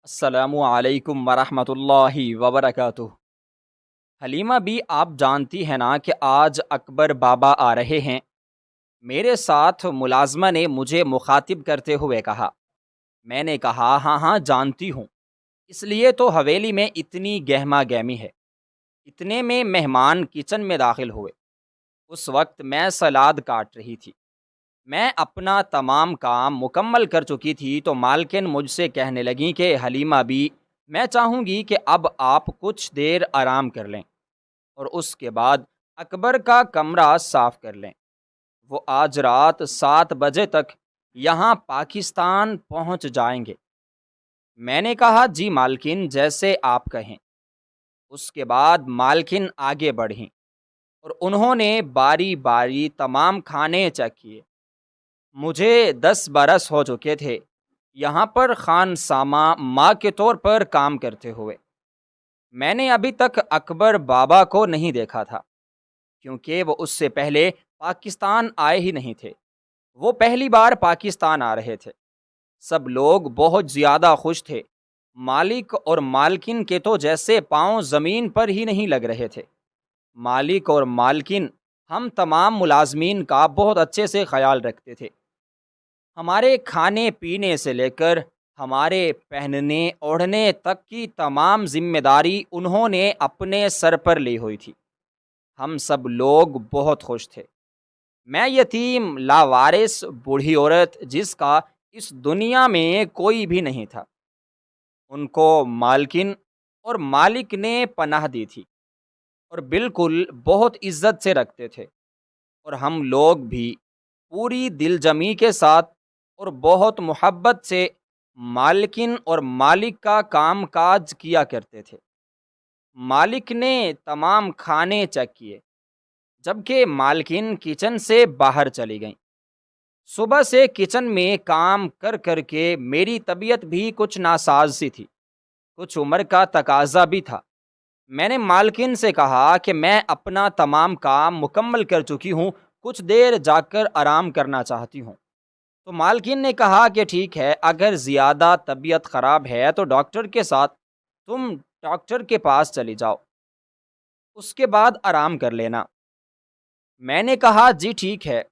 السلام علیکم ورحمۃ اللہ وبرکاتہ۔ حلیمہ بھی آپ جانتی ہیں نا کہ آج اکبر بابا آ رہے ہیں۔ میرے ساتھ ملازمہ نے مجھے مخاطب کرتے ہوئے کہا۔ میں نے کہا ہاں ہاں جانتی ہوں، اس لیے تو حویلی میں اتنی گہما گہمی ہے۔ اتنے میں مہمان کچن میں داخل ہوئے۔ اس وقت میں سلاد کاٹ رہی تھی۔ میں اپنا تمام کام مکمل کر چکی تھی تو مالکن مجھ سے کہنے لگیں کہ حلیمہ بھی، میں چاہوں گی کہ اب آپ کچھ دیر آرام کر لیں اور اس کے بعد اکبر کا کمرہ صاف کر لیں۔ وہ آج رات 7 بجے تک یہاں پاکستان پہنچ جائیں گے۔ میں نے کہا جی مالکن، جیسے آپ کہیں۔ اس کے بعد مالکن آگے بڑھیں اور انہوں نے باری باری تمام کھانے چیک کیے۔ مجھے 10 برس ہو چکے تھے یہاں پر خان سامہ ماں کے طور پر کام کرتے ہوئے۔ میں نے ابھی تک اکبر بابا کو نہیں دیکھا تھا، کیونکہ وہ اس سے پہلے پاکستان آئے ہی نہیں تھے۔ وہ پہلی بار پاکستان آ رہے تھے۔ سب لوگ بہت زیادہ خوش تھے۔ مالک اور مالکن کے تو جیسے پاؤں زمین پر ہی نہیں لگ رہے تھے۔ مالک اور مالکن ہم تمام ملازمین کا بہت اچھے سے خیال رکھتے تھے۔ ہمارے کھانے پینے سے لے کر ہمارے پہننے اوڑھنے تک کی تمام ذمہ داری انہوں نے اپنے سر پر لی ہوئی تھی۔ ہم سب لوگ بہت خوش تھے۔ میں یتیم لاوارث بوڑھی عورت جس کا اس دنیا میں کوئی بھی نہیں تھا، ان کو مالکن اور مالک نے پناہ دی تھی اور بالکل بہت عزت سے رکھتے تھے، اور ہم لوگ بھی پوری دل جمی کے ساتھ اور بہت محبت سے مالکن اور مالک کا کام کاج کیا کرتے تھے۔ مالک نے تمام کھانے چیک کیے، جبکہ مالکن کچن سے باہر چلی گئیں۔ صبح سے کچن میں کام کر کر کے میری طبیعت بھی کچھ ناساز سی تھی، کچھ عمر کا تقاضا بھی تھا۔ میں نے مالکن سے کہا کہ میں اپنا تمام کام مکمل کر چکی ہوں، کچھ دیر جا کر آرام کرنا چاہتی ہوں۔ تو مالکن نے کہا کہ ٹھیک ہے، اگر زیادہ طبیعت خراب ہے تو ڈاکٹر کے ساتھ تم ڈاکٹر کے پاس چلی جاؤ، اس کے بعد آرام کر لینا۔ میں نے کہا جی ٹھیک ہے۔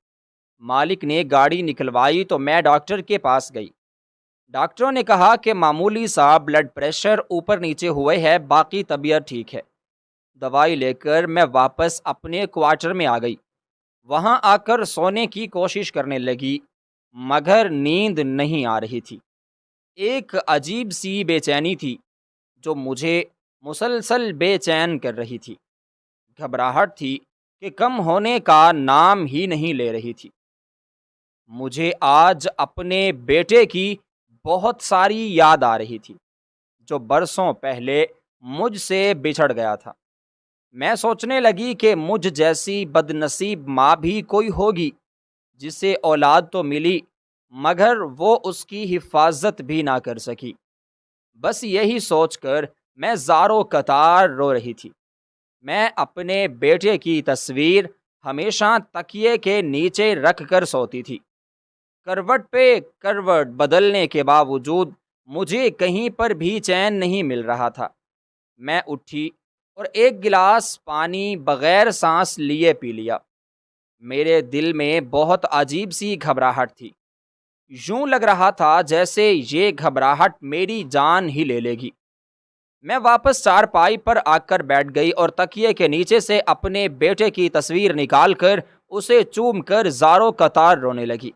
مالک نے گاڑی نکلوائی تو میں ڈاکٹر کے پاس گئی۔ ڈاکٹروں نے کہا کہ معمولی سا بلڈ پریشر اوپر نیچے ہوئے ہے، باقی طبیعت ٹھیک ہے۔ دوائی لے کر میں واپس اپنے کوارٹر میں آ گئی۔ وہاں آ کر سونے کی کوشش کرنے لگی، مگر نیند نہیں آ رہی تھی۔ ایک عجیب سی بے چینی تھی جو مجھے مسلسل بے چین کر رہی تھی۔ گھبراہٹ تھی کہ کم ہونے کا نام ہی نہیں لے رہی تھی۔ مجھے آج اپنے بیٹے کی بہت ساری یاد آ رہی تھی، جو برسوں پہلے مجھ سے بچھڑ گیا تھا۔ میں سوچنے لگی کہ مجھ جیسی بد نصیب ماں بھی کوئی ہوگی جسے اولاد تو ملی مگر وہ اس کی حفاظت بھی نہ کر سکی۔ بس یہی سوچ کر میں زاروں قطار رو رہی تھی۔ میں اپنے بیٹے کی تصویر ہمیشہ تکیے کے نیچے رکھ کر سوتی تھی۔ کروٹ پہ کروٹ بدلنے کے باوجود مجھے کہیں پر بھی چین نہیں مل رہا تھا۔ میں اٹھی اور ایک گلاس پانی بغیر سانس لیے پی لیا۔ میرے دل میں بہت عجیب سی گھبراہٹ تھی۔ یوں لگ رہا تھا جیسے یہ گھبراہٹ میری جان ہی لے لے گی۔ میں واپس چارپائی پر آ کر بیٹھ گئی اور تکیے کے نیچے سے اپنے بیٹے کی تصویر نکال کر اسے چوم کر زاروں قطار رونے لگی۔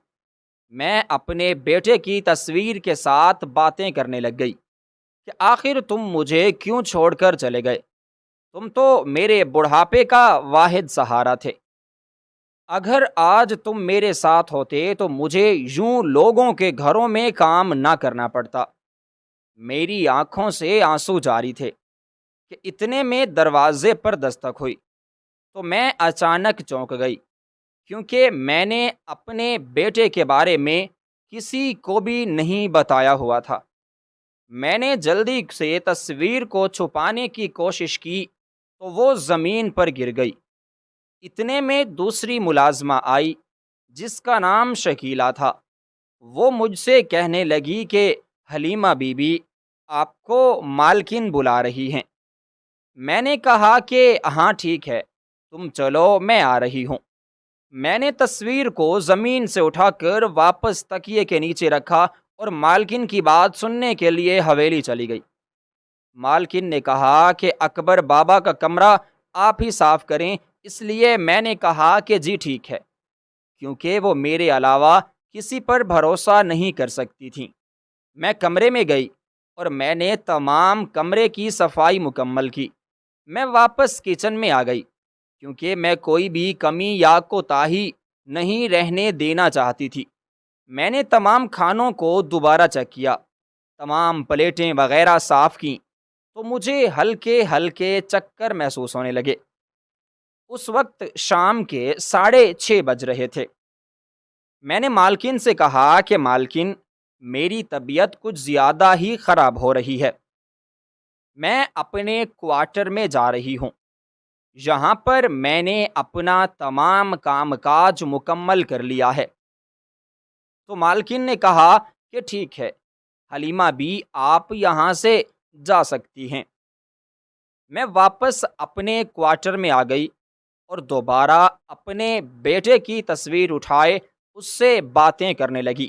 میں اپنے بیٹے کی تصویر کے ساتھ باتیں کرنے لگ گئی کہ آخر تم مجھے کیوں چھوڑ کر چلے گئے؟ تم تو میرے بڑھاپے کا واحد سہارا تھے۔ اگر آج تم میرے ساتھ ہوتے تو مجھے یوں لوگوں کے گھروں میں کام نہ کرنا پڑتا۔ میری آنکھوں سے آنسو جاری تھے کہ اتنے میں دروازے پر دستک ہوئی تو میں اچانک چونک گئی، کیونکہ میں نے اپنے بیٹے کے بارے میں کسی کو بھی نہیں بتایا ہوا تھا۔ میں نے جلدی سے تصویر کو چھپانے کی کوشش کی تو وہ زمین پر گر گئی۔ اتنے میں دوسری ملازمہ آئی جس کا نام شکیلہ تھا۔ وہ مجھ سے کہنے لگی کہ حلیمہ بی بی، آپ کو مالکن بلا رہی ہیں۔ میں نے کہا کہ ہاں ٹھیک ہے، تم چلو میں آ رہی ہوں۔ میں نے تصویر کو زمین سے اٹھا کر واپس تکیے کے نیچے رکھا اور مالکن کی بات سننے کے لیے حویلی چلی گئی۔ مالکن نے کہا کہ اکبر بابا کا کمرہ آپ ہی صاف کریں، اس لیے میں نے کہا کہ جی ٹھیک ہے، کیونکہ وہ میرے علاوہ کسی پر بھروسہ نہیں کر سکتی تھیں۔ میں کمرے میں گئی اور میں نے تمام کمرے کی صفائی مکمل کی۔ میں واپس کچن میں آ گئی کیونکہ میں کوئی بھی کمی یا کوتاہی نہیں رہنے دینا چاہتی تھی۔ میں نے تمام کھانوں کو دوبارہ چیک کیا، تمام پلیٹیں وغیرہ صاف کیں، تو مجھے ہلکے ہلکے چکر محسوس ہونے لگے۔ اس وقت شام کے 6:30 بج رہے تھے۔ میں نے مالکن سے کہا کہ مالکن، میری طبیعت کچھ زیادہ ہی خراب ہو رہی ہے، میں اپنے کوارٹر میں جا رہی ہوں، یہاں پر میں نے اپنا تمام کام کاج مکمل کر لیا ہے۔ تو مالکن نے کہا کہ ٹھیک ہے حلیمہ بھی، آپ یہاں سے جا سکتی ہیں۔ میں واپس اپنے کوارٹر میں آ گئی اور دوبارہ اپنے بیٹے کی تصویر اٹھائے اس سے باتیں کرنے لگی۔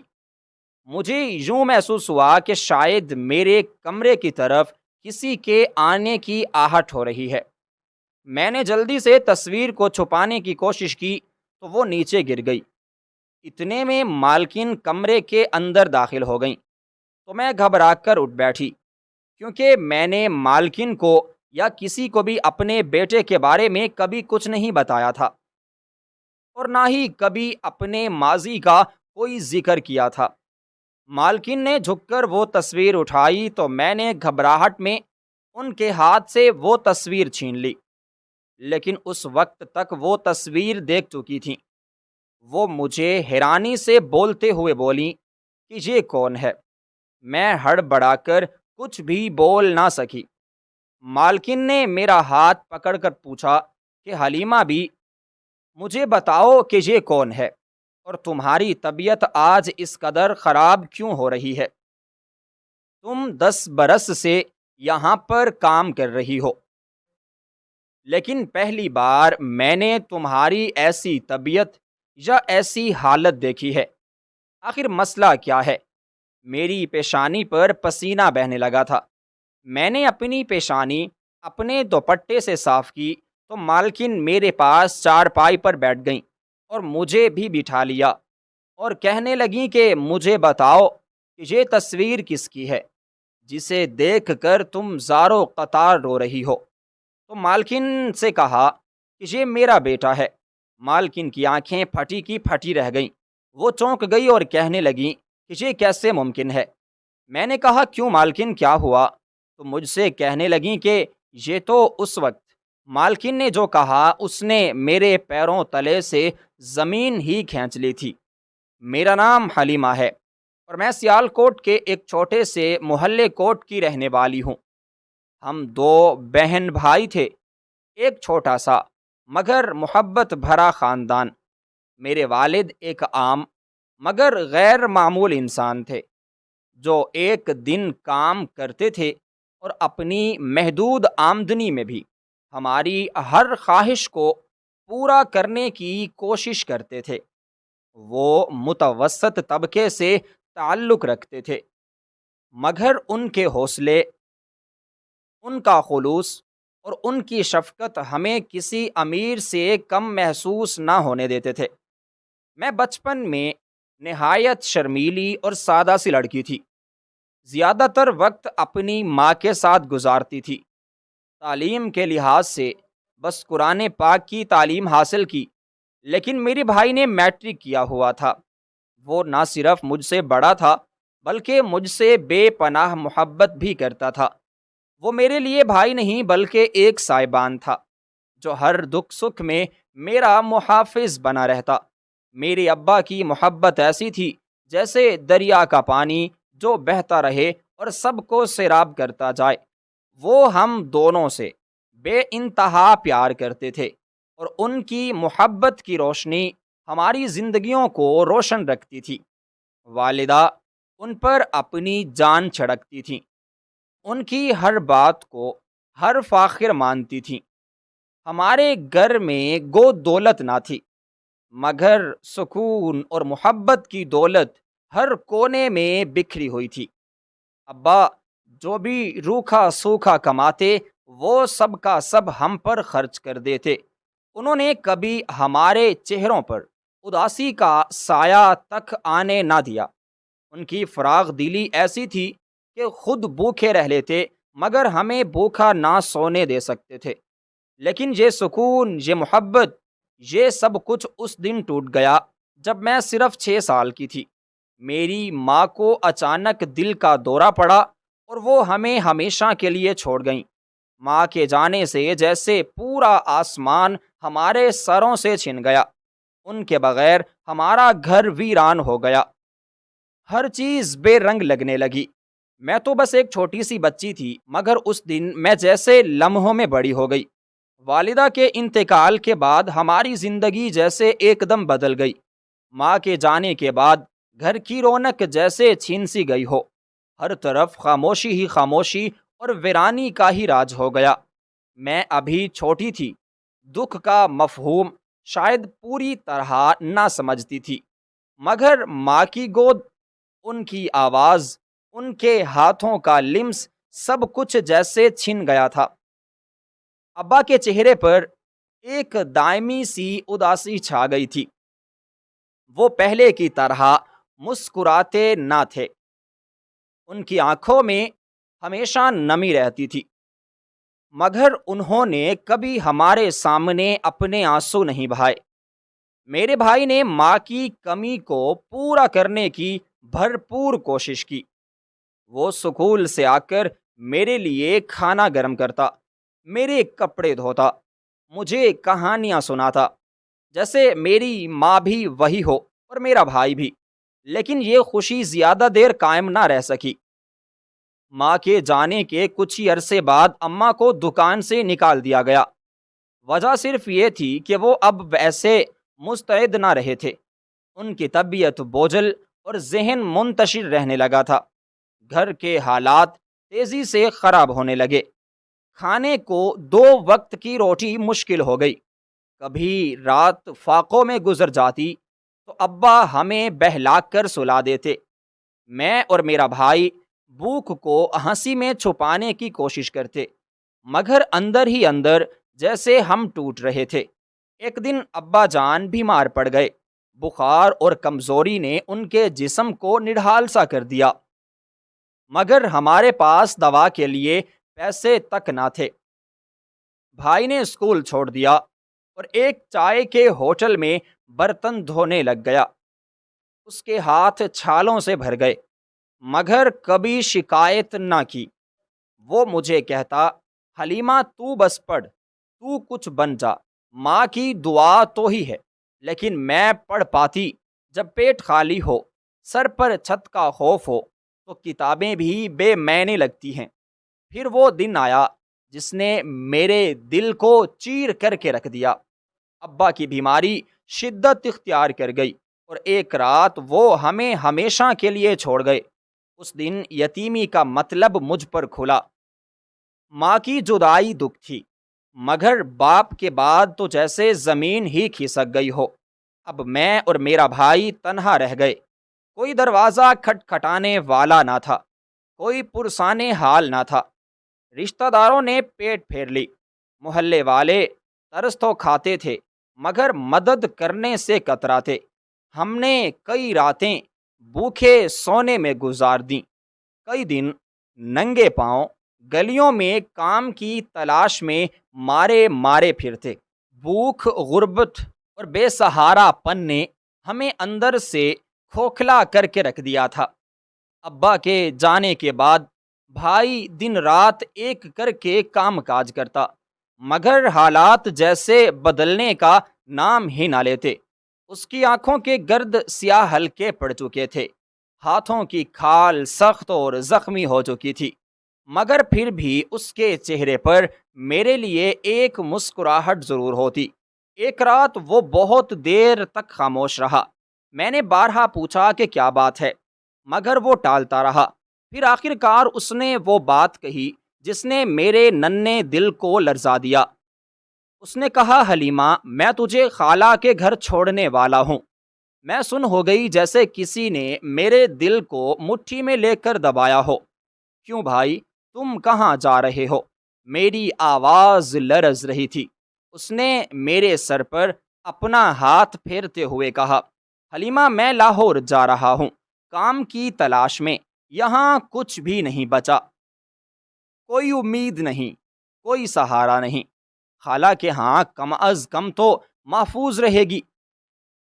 مجھے یوں محسوس ہوا کہ شاید میرے کمرے کی طرف کسی کے آنے کی آہٹ ہو رہی ہے۔ میں نے جلدی سے تصویر کو چھپانے کی کوشش کی تو وہ نیچے گر گئی۔ اتنے میں مالکن کمرے کے اندر داخل ہو گئیں تو میں گھبرا کر اٹھ بیٹھی، کیونکہ میں نے مالکن کو یا کسی کو بھی اپنے بیٹے کے بارے میں کبھی کچھ نہیں بتایا تھا اور نہ ہی کبھی اپنے ماضی کا کوئی ذکر کیا تھا۔ مالکن نے جھک کر وہ تصویر اٹھائی تو میں نے گھبراہٹ میں ان کے ہاتھ سے وہ تصویر چھین لی، لیکن اس وقت تک وہ تصویر دیکھ چکی تھیں۔ وہ مجھے حیرانی سے بولتے ہوئے بولیں کہ یہ کون ہے؟ میں ہڑبڑا کر کچھ بھی بول نہ سکی۔ مالکن نے میرا ہاتھ پکڑ کر پوچھا کہ حلیمہ بھی، مجھے بتاؤ کہ یہ کون ہے اور تمہاری طبیعت آج اس قدر خراب کیوں ہو رہی ہے؟ تم 10 برس سے یہاں پر کام کر رہی ہو، لیکن پہلی بار میں نے تمہاری ایسی طبیعت یا ایسی حالت دیکھی ہے۔ آخر مسئلہ کیا ہے؟ میری پیشانی پر پسینہ بہنے لگا تھا۔ میں نے اپنی پیشانی اپنے دوپٹے سے صاف کی تو مالکن میرے پاس چارپائی پر بیٹھ گئیں اور مجھے بھی بٹھا لیا اور کہنے لگیں کہ مجھے بتاؤ کہ یہ تصویر کس کی ہے جسے دیکھ کر تم زارو قطار رو رہی ہو؟ تو مالکن سے کہا کہ یہ میرا بیٹا ہے۔ مالکن کی آنکھیں پھٹی کی پھٹی رہ گئیں۔ وہ چونک گئی اور کہنے لگیں کہ یہ کیسے ممکن ہے؟ میں نے کہا کیوں مالکن، کیا ہوا؟ تو مجھ سے کہنے لگیں کہ یہ تو اس وقت مالکن نے جو کہا اس نے میرے پیروں تلے سے زمین ہی کھینچ لی تھی۔ میرا نام حلیمہ ہے اور میں سیال کوٹ کے ایک چھوٹے سے محلے کوٹ کی رہنے والی ہوں۔ ہم 2 بہن بھائی تھے، ایک چھوٹا سا مگر محبت بھرا خاندان۔ میرے والد ایک عام مگر غیر معمول انسان تھے جو ایک دن کام کرتے تھے اور اپنی محدود آمدنی میں بھی ہماری ہر خواہش کو پورا کرنے کی کوشش کرتے تھے۔ وہ متوسط طبقے سے تعلق رکھتے تھے، مگر ان کے حوصلے، ان کا خلوص اور ان کی شفقت ہمیں کسی امیر سے کم محسوس نہ ہونے دیتے تھے۔ میں بچپن میں نہایت شرمیلی اور سادہ سی لڑکی تھی، زیادہ تر وقت اپنی ماں کے ساتھ گزارتی تھی۔ تعلیم کے لحاظ سے بس قرآن پاک کی تعلیم حاصل کی، لیکن میرے بھائی نے میٹرک کیا ہوا تھا۔ وہ نہ صرف مجھ سے بڑا تھا بلکہ مجھ سے بے پناہ محبت بھی کرتا تھا۔ وہ میرے لیے بھائی نہیں بلکہ ایک سائبان تھا جو ہر دکھ سکھ میں میرا محافظ بنا رہتا۔ میرے ابا کی محبت ایسی تھی جیسے دریا کا پانی جو بہتا رہے اور سب کو سیراب کرتا جائے۔ وہ ہم دونوں سے بے انتہا پیار کرتے تھے اور ان کی محبت کی روشنی ہماری زندگیوں کو روشن رکھتی تھی۔ والدہ ان پر اپنی جان چھڑکتی تھیں۔ ان کی ہر بات کو ہر فاخر مانتی تھیں۔ ہمارے گھر میں گو دولت نہ تھی، مگر سکون اور محبت کی دولت ہر کونے میں بکھری ہوئی تھی۔ ابا جو بھی روکھا سوکھا کماتے وہ سب کا سب ہم پر خرچ کر دیتے۔ انہوں نے کبھی ہمارے چہروں پر اداسی کا سایہ تک آنے نہ دیا۔ ان کی فراغ دلی ایسی تھی کہ خود بھوکے رہ لیتے مگر ہمیں بھوکا نہ سونے دے سکتے تھے۔ لیکن یہ سکون، یہ محبت، یہ سب کچھ اس دن ٹوٹ گیا جب میں صرف 6 سال کی تھی۔ میری ماں کو اچانک دل کا دورہ پڑا اور وہ ہمیں ہمیشہ کے لیے چھوڑ گئیں۔ ماں کے جانے سے جیسے پورا آسمان ہمارے سروں سے چھن گیا۔ ان کے بغیر ہمارا گھر ویران ہو گیا، ہر چیز بے رنگ لگنے لگی۔ میں تو بس ایک چھوٹی سی بچی تھی، مگر اس دن میں جیسے لمحوں میں بڑی ہو گئی۔ والدہ کے انتقال کے بعد ہماری زندگی جیسے ایک دم بدل گئی۔ ماں کے جانے کے بعد گھر کی رونق جیسے چھین سی گئی ہو، ہر طرف خاموشی ہی خاموشی اور ویرانی کا ہی راج ہو گیا۔ میں ابھی چھوٹی تھی، دکھ کا مفہوم شاید پوری طرح نہ سمجھتی تھی، مگر ماں کی گود، ان کی آواز، ان کے ہاتھوں کا لمس، سب کچھ جیسے چھن گیا تھا۔ ابا کے چہرے پر ایک دائمی سی اداسی چھا گئی تھی۔ وہ پہلے کی طرح مسکراتے نہ تھے، ان کی آنکھوں میں ہمیشہ نمی رہتی تھی، مگر انہوں نے کبھی ہمارے سامنے اپنے آنسو نہیں بہائے۔ میرے بھائی نے ماں کی کمی کو پورا کرنے کی بھرپور کوشش کی۔ وہ سکول سے آ کر میرے لیے کھانا گرم کرتا، میرے کپڑے دھوتا، مجھے کہانیاں سناتا، جیسے میری ماں بھی وہی ہو اور میرا بھائی بھی۔ لیکن یہ خوشی زیادہ دیر قائم نہ رہ سکی۔ ماں کے جانے کے کچھ ہی عرصے بعد اماں کو دکان سے نکال دیا گیا۔ وجہ صرف یہ تھی کہ وہ اب ویسے مستعد نہ رہے تھے۔ ان کی طبیعت بوجھل اور ذہن منتشر رہنے لگا تھا۔ گھر کے حالات تیزی سے خراب ہونے لگے۔ کھانے کو 2 وقت کی روٹی مشکل ہو گئی۔ کبھی رات فاقوں میں گزر جاتی تو ابا ہمیں بہلا کر سلا دیتے۔ میں اور میرا بھائی بھوک کو ہنسی میں چھپانے کی کوشش کرتے، مگر اندر ہی اندر جیسے ہم ٹوٹ رہے تھے۔ ایک دن ابا جان بیمار پڑ گئے۔ بخار اور کمزوری نے ان کے جسم کو نڈھال سا کر دیا، مگر ہمارے پاس دوا کے لیے پیسے تک نہ تھے۔ بھائی نے اسکول چھوڑ دیا اور ایک چائے کے ہوٹل میں برتن دھونے لگ گیا۔ اس کے ہاتھ چھالوں سے بھر گئے، مگر کبھی شکایت نہ کی۔ وہ مجھے کہتا، حلیمہ تو بس پڑھ، تو کچھ بن جا، ماں کی دعا تو ہی ہے۔ لیکن میں پڑھ پاتی جب پیٹ خالی ہو، سر پر چھت کا خوف ہو، تو کتابیں بھی بے معنی لگتی ہیں۔ پھر وہ دن آیا جس نے میرے دل کو چیر کر کے رکھ دیا۔ ابا کی بیماری شدت اختیار کر گئی اور ایک رات وہ ہمیں ہمیشہ کے لیے چھوڑ گئے۔ اس دن یتیمی کا مطلب مجھ پر کھلا۔ ماں کی جدائی دکھ تھی، مگر باپ کے بعد تو جیسے زمین ہی کھسک گئی ہو۔ اب میں اور میرا بھائی تنہا رہ گئے۔ کوئی دروازہ کھٹکھٹانے والا نہ تھا، کوئی پرسانے حال نہ تھا۔ رشتہ داروں نے پیٹ پھیر لی، محلے والے ترس تو کھاتے تھے مگر مدد کرنے سے کتراتے۔ ہم نے کئی راتیں بھوکے سونے میں گزار دیں، کئی دن ننگے پاؤں گلیوں میں کام کی تلاش میں مارے مارے پھرتے۔ بھوک، غربت اور بے سہارا پن نے ہمیں اندر سے کھوکھلا کر کے رکھ دیا تھا۔ ابا کے جانے کے بعد بھائی دن رات ایک کر کے کام کاج کرتا، مگر حالات جیسے بدلنے کا نام ہی نہ لیتے۔ اس کی آنکھوں کے گرد سیاہ ہلکے پڑ چکے تھے، ہاتھوں کی کھال سخت اور زخمی ہو چکی تھی، مگر پھر بھی اس کے چہرے پر میرے لیے ایک مسکراہٹ ضرور ہوتی۔ ایک رات وہ بہت دیر تک خاموش رہا۔ میں نے بارہا پوچھا کہ کیا بات ہے، مگر وہ ٹالتا رہا۔ پھر آخر کار اس نے وہ بات کہی جس نے میرے ننھے دل کو لرزا دیا۔ اس نے کہا، حلیمہ، میں تجھے خالہ کے گھر چھوڑنے والا ہوں۔ میں سن ہو گئی جیسے کسی نے میرے دل کو مٹھی میں لے کر دبایا ہو۔ کیوں بھائی، تم کہاں جا رہے ہو؟ میری آواز لرز رہی تھی۔ اس نے میرے سر پر اپنا ہاتھ پھیرتے ہوئے کہا، حلیمہ، میں لاہور جا رہا ہوں، کام کی تلاش میں۔ یہاں کچھ بھی نہیں بچا، کوئی امید نہیں، کوئی سہارا نہیں۔ خالہ کے ہاں کم از کم تو محفوظ رہے گی،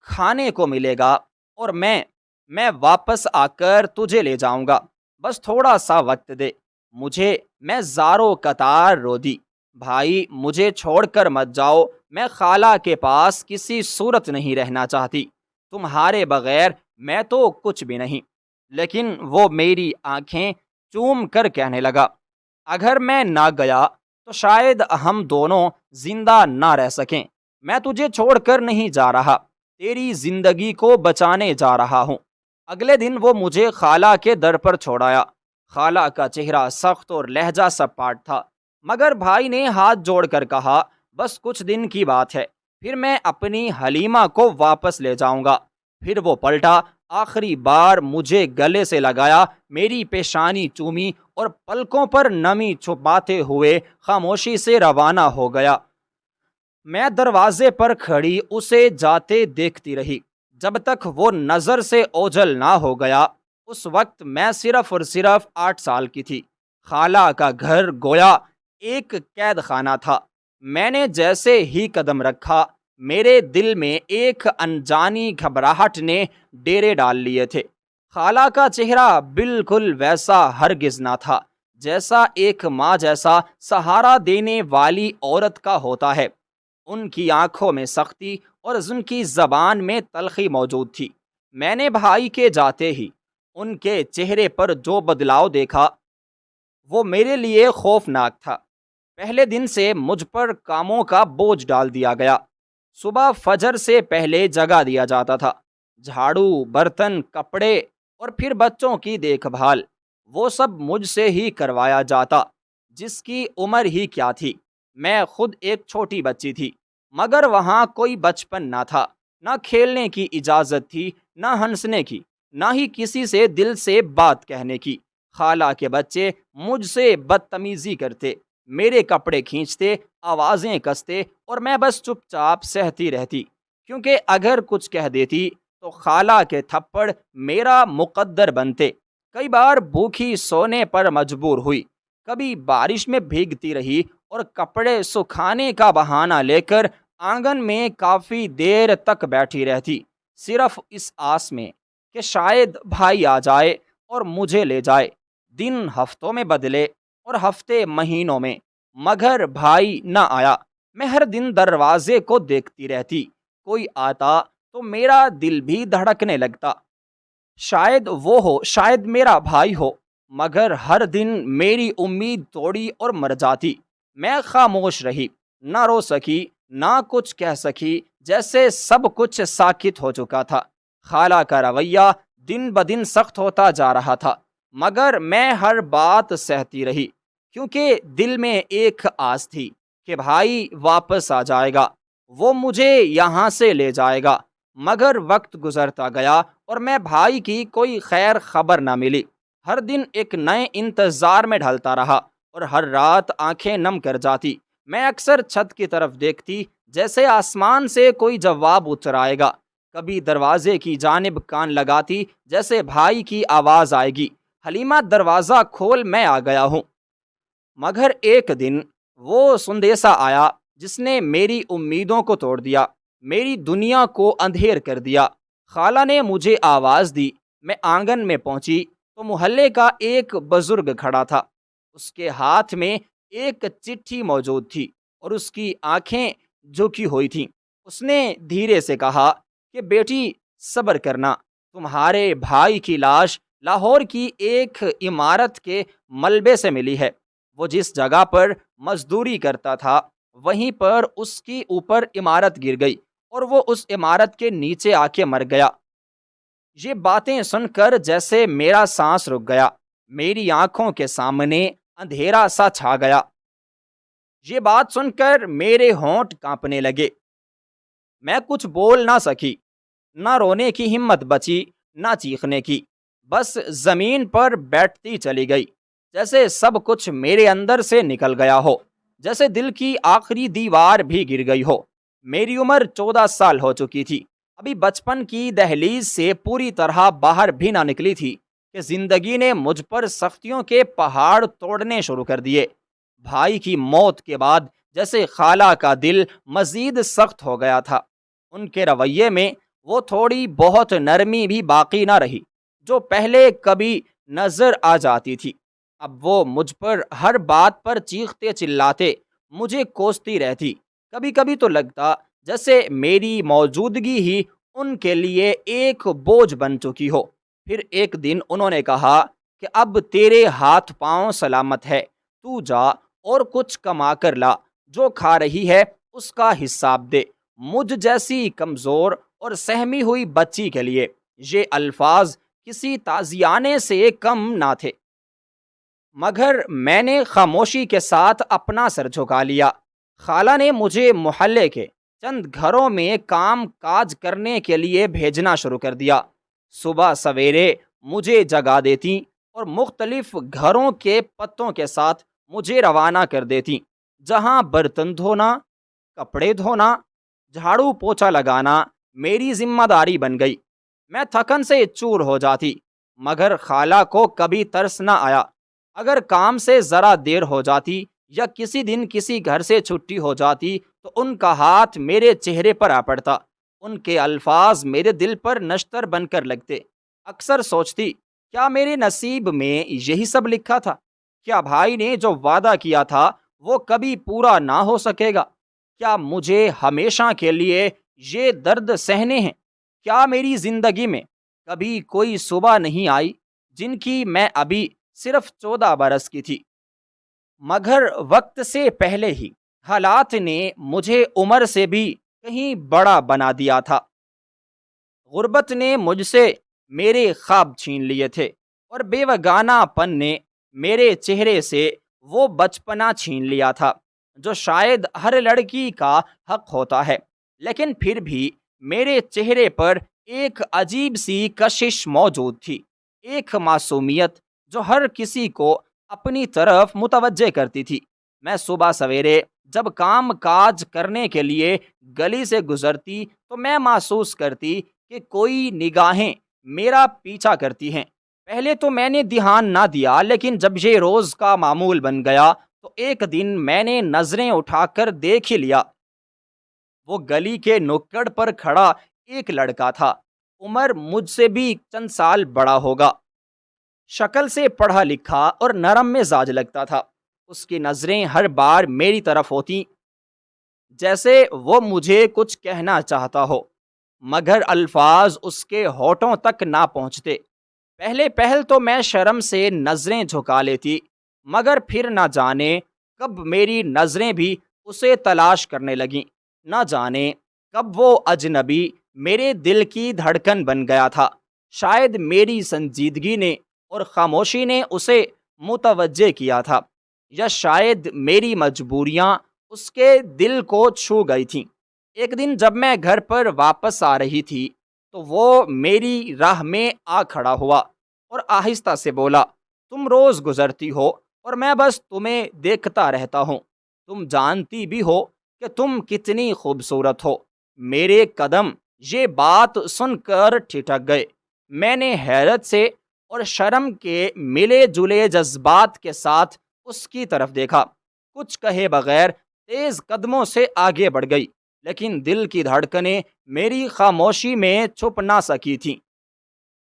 کھانے کو ملے گا، اور میں واپس آ کر تجھے لے جاؤں گا۔ بس تھوڑا سا وقت دے مجھے۔ میں زاروں قطار رو دی، بھائی مجھے چھوڑ کر مت جاؤ، میں خالہ کے پاس کسی صورت نہیں رہنا چاہتی، تمہارے بغیر میں تو کچھ بھی نہیں۔ لیکن وہ میری آنکھیں چوم کر کہنے لگا، اگر میں نہ گیا تو شاید ہم دونوں زندہ نہ رہ سکیں۔ میں تجھے چھوڑ کر نہیں جا رہا، تیری زندگی کو بچانے جا رہا ہوں۔ اگلے دن وہ مجھے خالہ کے در پر چھوڑایا۔ خالہ کا چہرہ سخت اور لہجہ سپاٹ تھا، مگر بھائی نے ہاتھ جوڑ کر کہا، بس کچھ دن کی بات ہے، پھر میں اپنی حلیمہ کو واپس لے جاؤں گا۔ پھر وہ پلٹا، آخری بار مجھے گلے سے لگایا، میری پیشانی چومی اور پلکوں پر نمی چھپاتے ہوئے خاموشی سے روانہ ہو گیا۔ میں دروازے پر کھڑی اسے جاتے دیکھتی رہی جب تک وہ نظر سے اوجھل نہ ہو گیا۔ اس وقت میں صرف اور صرف 8 سال کی تھی۔ خالہ کا گھر گویا ایک قید خانہ تھا۔ میں نے جیسے ہی قدم رکھا، میرے دل میں ایک انجانی گھبراہٹ نے ڈیرے ڈال لیے تھے۔ خالہ کا چہرہ بالکل ویسا ہرگز نہ تھا جیسا ایک ماں جیسا سہارا دینے والی عورت کا ہوتا ہے۔ ان کی آنکھوں میں سختی اور ان کی زبان میں تلخی موجود تھی۔ میں نے بھائی کے جاتے ہی ان کے چہرے پر جو بدلاؤ دیکھا وہ میرے لیے خوفناک تھا۔ پہلے دن سے مجھ پر کاموں کا بوجھ ڈال دیا گیا۔ صبح فجر سے پہلے جگا دیا جاتا تھا، جھاڑو، برتن، کپڑے اور پھر بچوں کی دیکھ بھال، وہ سب مجھ سے ہی کروایا جاتا، جس کی عمر ہی کیا تھی۔ میں خود ایک چھوٹی بچی تھی، مگر وہاں کوئی بچپن نہ تھا، نہ کھیلنے کی اجازت تھی، نہ ہنسنے کی، نہ ہی کسی سے دل سے بات کہنے کی۔ خالہ کے بچے مجھ سے بدتمیزی کرتے، میرے کپڑے کھینچتے، آوازیں کستے، اور میں بس چپ چاپ سہتی رہتی، کیونکہ اگر کچھ کہہ دیتی تو خالہ کے تھپڑ میرا مقدر بنتے۔ کئی بار بھوکھی سونے پر مجبور ہوئی، کبھی بارش میں بھیگتی رہی اور کپڑے سکھانے کا بہانہ لے کر آنگن میں کافی دیر تک بیٹھی رہتی، صرف اس آس میں کہ شاید بھائی آ جائے اور مجھے لے جائے۔ دن ہفتوں میں بدلے اور ہفتے مہینوں میں، مگر بھائی نہ آیا۔ میں ہر دن دروازے کو دیکھتی رہتی، کوئی آتا تو میرا دل بھی دھڑکنے لگتا، شاید وہ ہو، شاید میرا بھائی ہو، مگر ہر دن میری امید توڑی اور مر جاتی۔ میں خاموش رہی، نہ رو سکی، نہ کچھ کہہ سکی، جیسے سب کچھ ساکت ہو چکا تھا۔ خالہ کا رویہ دن بدن سخت ہوتا جا رہا تھا، مگر میں ہر بات سہتی رہی، کیونکہ دل میں ایک آس تھی کہ بھائی واپس آ جائے گا، وہ مجھے یہاں سے لے جائے گا۔ مگر وقت گزرتا گیا اور میں بھائی کی کوئی خیر خبر نہ ملی۔ ہر دن ایک نئے انتظار میں ڈھلتا رہا اور ہر رات آنکھیں نم کر جاتی۔ میں اکثر چھت کی طرف دیکھتی، جیسے آسمان سے کوئی جواب اتر آئے گا، کبھی دروازے کی جانب کان لگاتی جیسے بھائی کی آواز آئے گی، حلیمہ دروازہ کھول، میں آ گیا ہوں۔ مگر ایک دن وہ سندیسا آیا جس نے میری امیدوں کو توڑ دیا، میری دنیا کو اندھیر کر دیا۔ خالہ نے مجھے آواز دی، میں آنگن میں پہنچی تو محلے کا ایک بزرگ کھڑا تھا۔ اس کے ہاتھ میں ایک چٹھی موجود تھی اور اس کی آنکھیں جھکی ہوئی تھیں۔ اس نے دھیرے سے کہا کہ بیٹی صبر کرنا، تمہارے بھائی کی لاش لاہور کی ایک عمارت کے ملبے سے ملی ہے۔ وہ جس جگہ پر مزدوری کرتا تھا وہیں پر اس کی اوپر عمارت گر گئی اور وہ اس عمارت کے نیچے آ کے مر گیا۔ یہ باتیں سن کر جیسے میرا سانس رک گیا۔ میری آنکھوں کے سامنے اندھیرا سا چھا گیا۔ یہ بات سن کر میرے ہونٹ کانپنے لگے۔ میں کچھ بول نہ سکی، نہ رونے کی ہمت بچی نہ چیخنے کی، بس زمین پر بیٹھتی چلی گئی، جیسے سب کچھ میرے اندر سے نکل گیا ہو، جیسے دل کی آخری دیوار بھی گر گئی ہو۔ میری عمر 14 سال ہو چکی تھی، ابھی بچپن کی دہلیز سے پوری طرح باہر بھی نہ نکلی تھی کہ زندگی نے مجھ پر سختیوں کے پہاڑ توڑنے شروع کر دیے۔ بھائی کی موت کے بعد جیسے خالہ کا دل مزید سخت ہو گیا تھا۔ ان کے رویے میں وہ تھوڑی بہت نرمی بھی باقی نہ رہی جو پہلے کبھی نظر آ جاتی تھی۔ اب وہ مجھ پر ہر بات پر چیختے چلاتے، مجھے کوستی رہتی۔ کبھی کبھی تو لگتا جیسے میری موجودگی ہی ان کے لیے ایک بوجھ بن چکی ہو۔ پھر ایک دن انہوں نے کہا کہ اب تیرے ہاتھ پاؤں سلامت ہے، تو جا اور کچھ کما کر لا، جو کھا رہی ہے اس کا حساب دے۔ مجھ جیسی کمزور اور سہمی ہوئی بچی کے لیے یہ الفاظ کسی تازیانے سے کم نہ تھے، مگر میں نے خاموشی کے ساتھ اپنا سر جھکا لیا۔ خالہ نے مجھے محلے کے چند گھروں میں کام کاج کرنے کے لیے بھیجنا شروع کر دیا۔ صبح سویرے مجھے جگا دیتی اور مختلف گھروں کے پتوں کے ساتھ مجھے روانہ کر دیتی، جہاں برتن دھونا، کپڑے دھونا، جھاڑو پوچھا لگانا میری ذمہ داری بن گئی۔ میں تھکن سے چور ہو جاتی، مگر خالہ کو کبھی ترس نہ آیا۔ اگر کام سے ذرا دیر ہو جاتی یا کسی دن کسی گھر سے چھٹی ہو جاتی تو ان کا ہاتھ میرے چہرے پر آ پڑتا، ان کے الفاظ میرے دل پر نشتر بن کر لگتے۔ اکثر سوچتی، کیا میرے نصیب میں یہی سب لکھا تھا؟ کیا بھائی نے جو وعدہ کیا تھا وہ کبھی پورا نہ ہو سکے گا؟ کیا مجھے ہمیشہ کے لیے یہ درد سہنے ہیں؟ کیا میری زندگی میں کبھی کوئی صبح نہیں آئی جن کی میں ابھی صرف 14 برس کی تھی؟ مگر وقت سے پہلے ہی حالات نے مجھے عمر سے بھی کہیں بڑا بنا دیا تھا۔ غربت نے مجھ سے میرے خواب چھین لیے تھے اور بیوگانہ پن نے میرے چہرے سے وہ بچپنا چھین لیا تھا جو شاید ہر لڑکی کا حق ہوتا ہے، لیکن پھر بھی میرے چہرے پر ایک عجیب سی کشش موجود تھی، ایک معصومیت جو ہر کسی کو اپنی طرف متوجہ کرتی تھی۔ میں صبح سویرے جب کام کاج کرنے کے لیے گلی سے گزرتی تو میں محسوس کرتی کہ کوئی نگاہیں میرا پیچھا کرتی ہیں۔ پہلے تو میں نے دھیان نہ دیا، لیکن جب یہ روز کا معمول بن گیا تو ایک دن میں نے نظریں اٹھا کر دیکھ ہی لیا۔ وہ گلی کے نکڑ پر کھڑا ایک لڑکا تھا، عمر مجھ سے بھی چند سال بڑا ہوگا، شکل سے پڑھا لکھا اور نرم مزاج لگتا تھا۔ اس کی نظریں ہر بار میری طرف ہوتی جیسے وہ مجھے کچھ کہنا چاہتا ہو، مگر الفاظ اس کے ہونٹوں تک نہ پہنچتے۔ پہلے پہل تو میں شرم سے نظریں جھکا لیتی، مگر پھر نہ جانے کب میری نظریں بھی اسے تلاش کرنے لگیں، نہ جانے کب وہ اجنبی میرے دل کی دھڑکن بن گیا تھا۔ شاید میری سنجیدگی نے اور خاموشی نے اسے متوجہ کیا تھا، یا شاید میری مجبوریاں اس کے دل کو چھو گئی تھیں۔ ایک دن جب میں گھر پر واپس آ رہی تھی تو وہ میری راہ میں آ کھڑا ہوا اور آہستہ سے بولا، تم روز گزرتی ہو اور میں بس تمہیں دیکھتا رہتا ہوں، تم جانتی بھی ہو کہ تم کتنی خوبصورت ہو۔ میرے قدم یہ بات سن کر ٹھٹک گئے۔ میں نے حیرت سے اور شرم کے ملے جلے جذبات کے ساتھ اس کی طرف دیکھا۔ کچھ کہے بغیر تیز قدموں سے آگے بڑھ گئی، لیکن دل کی دھڑکنیں میری خاموشی میں چھپ نہ سکی تھیں۔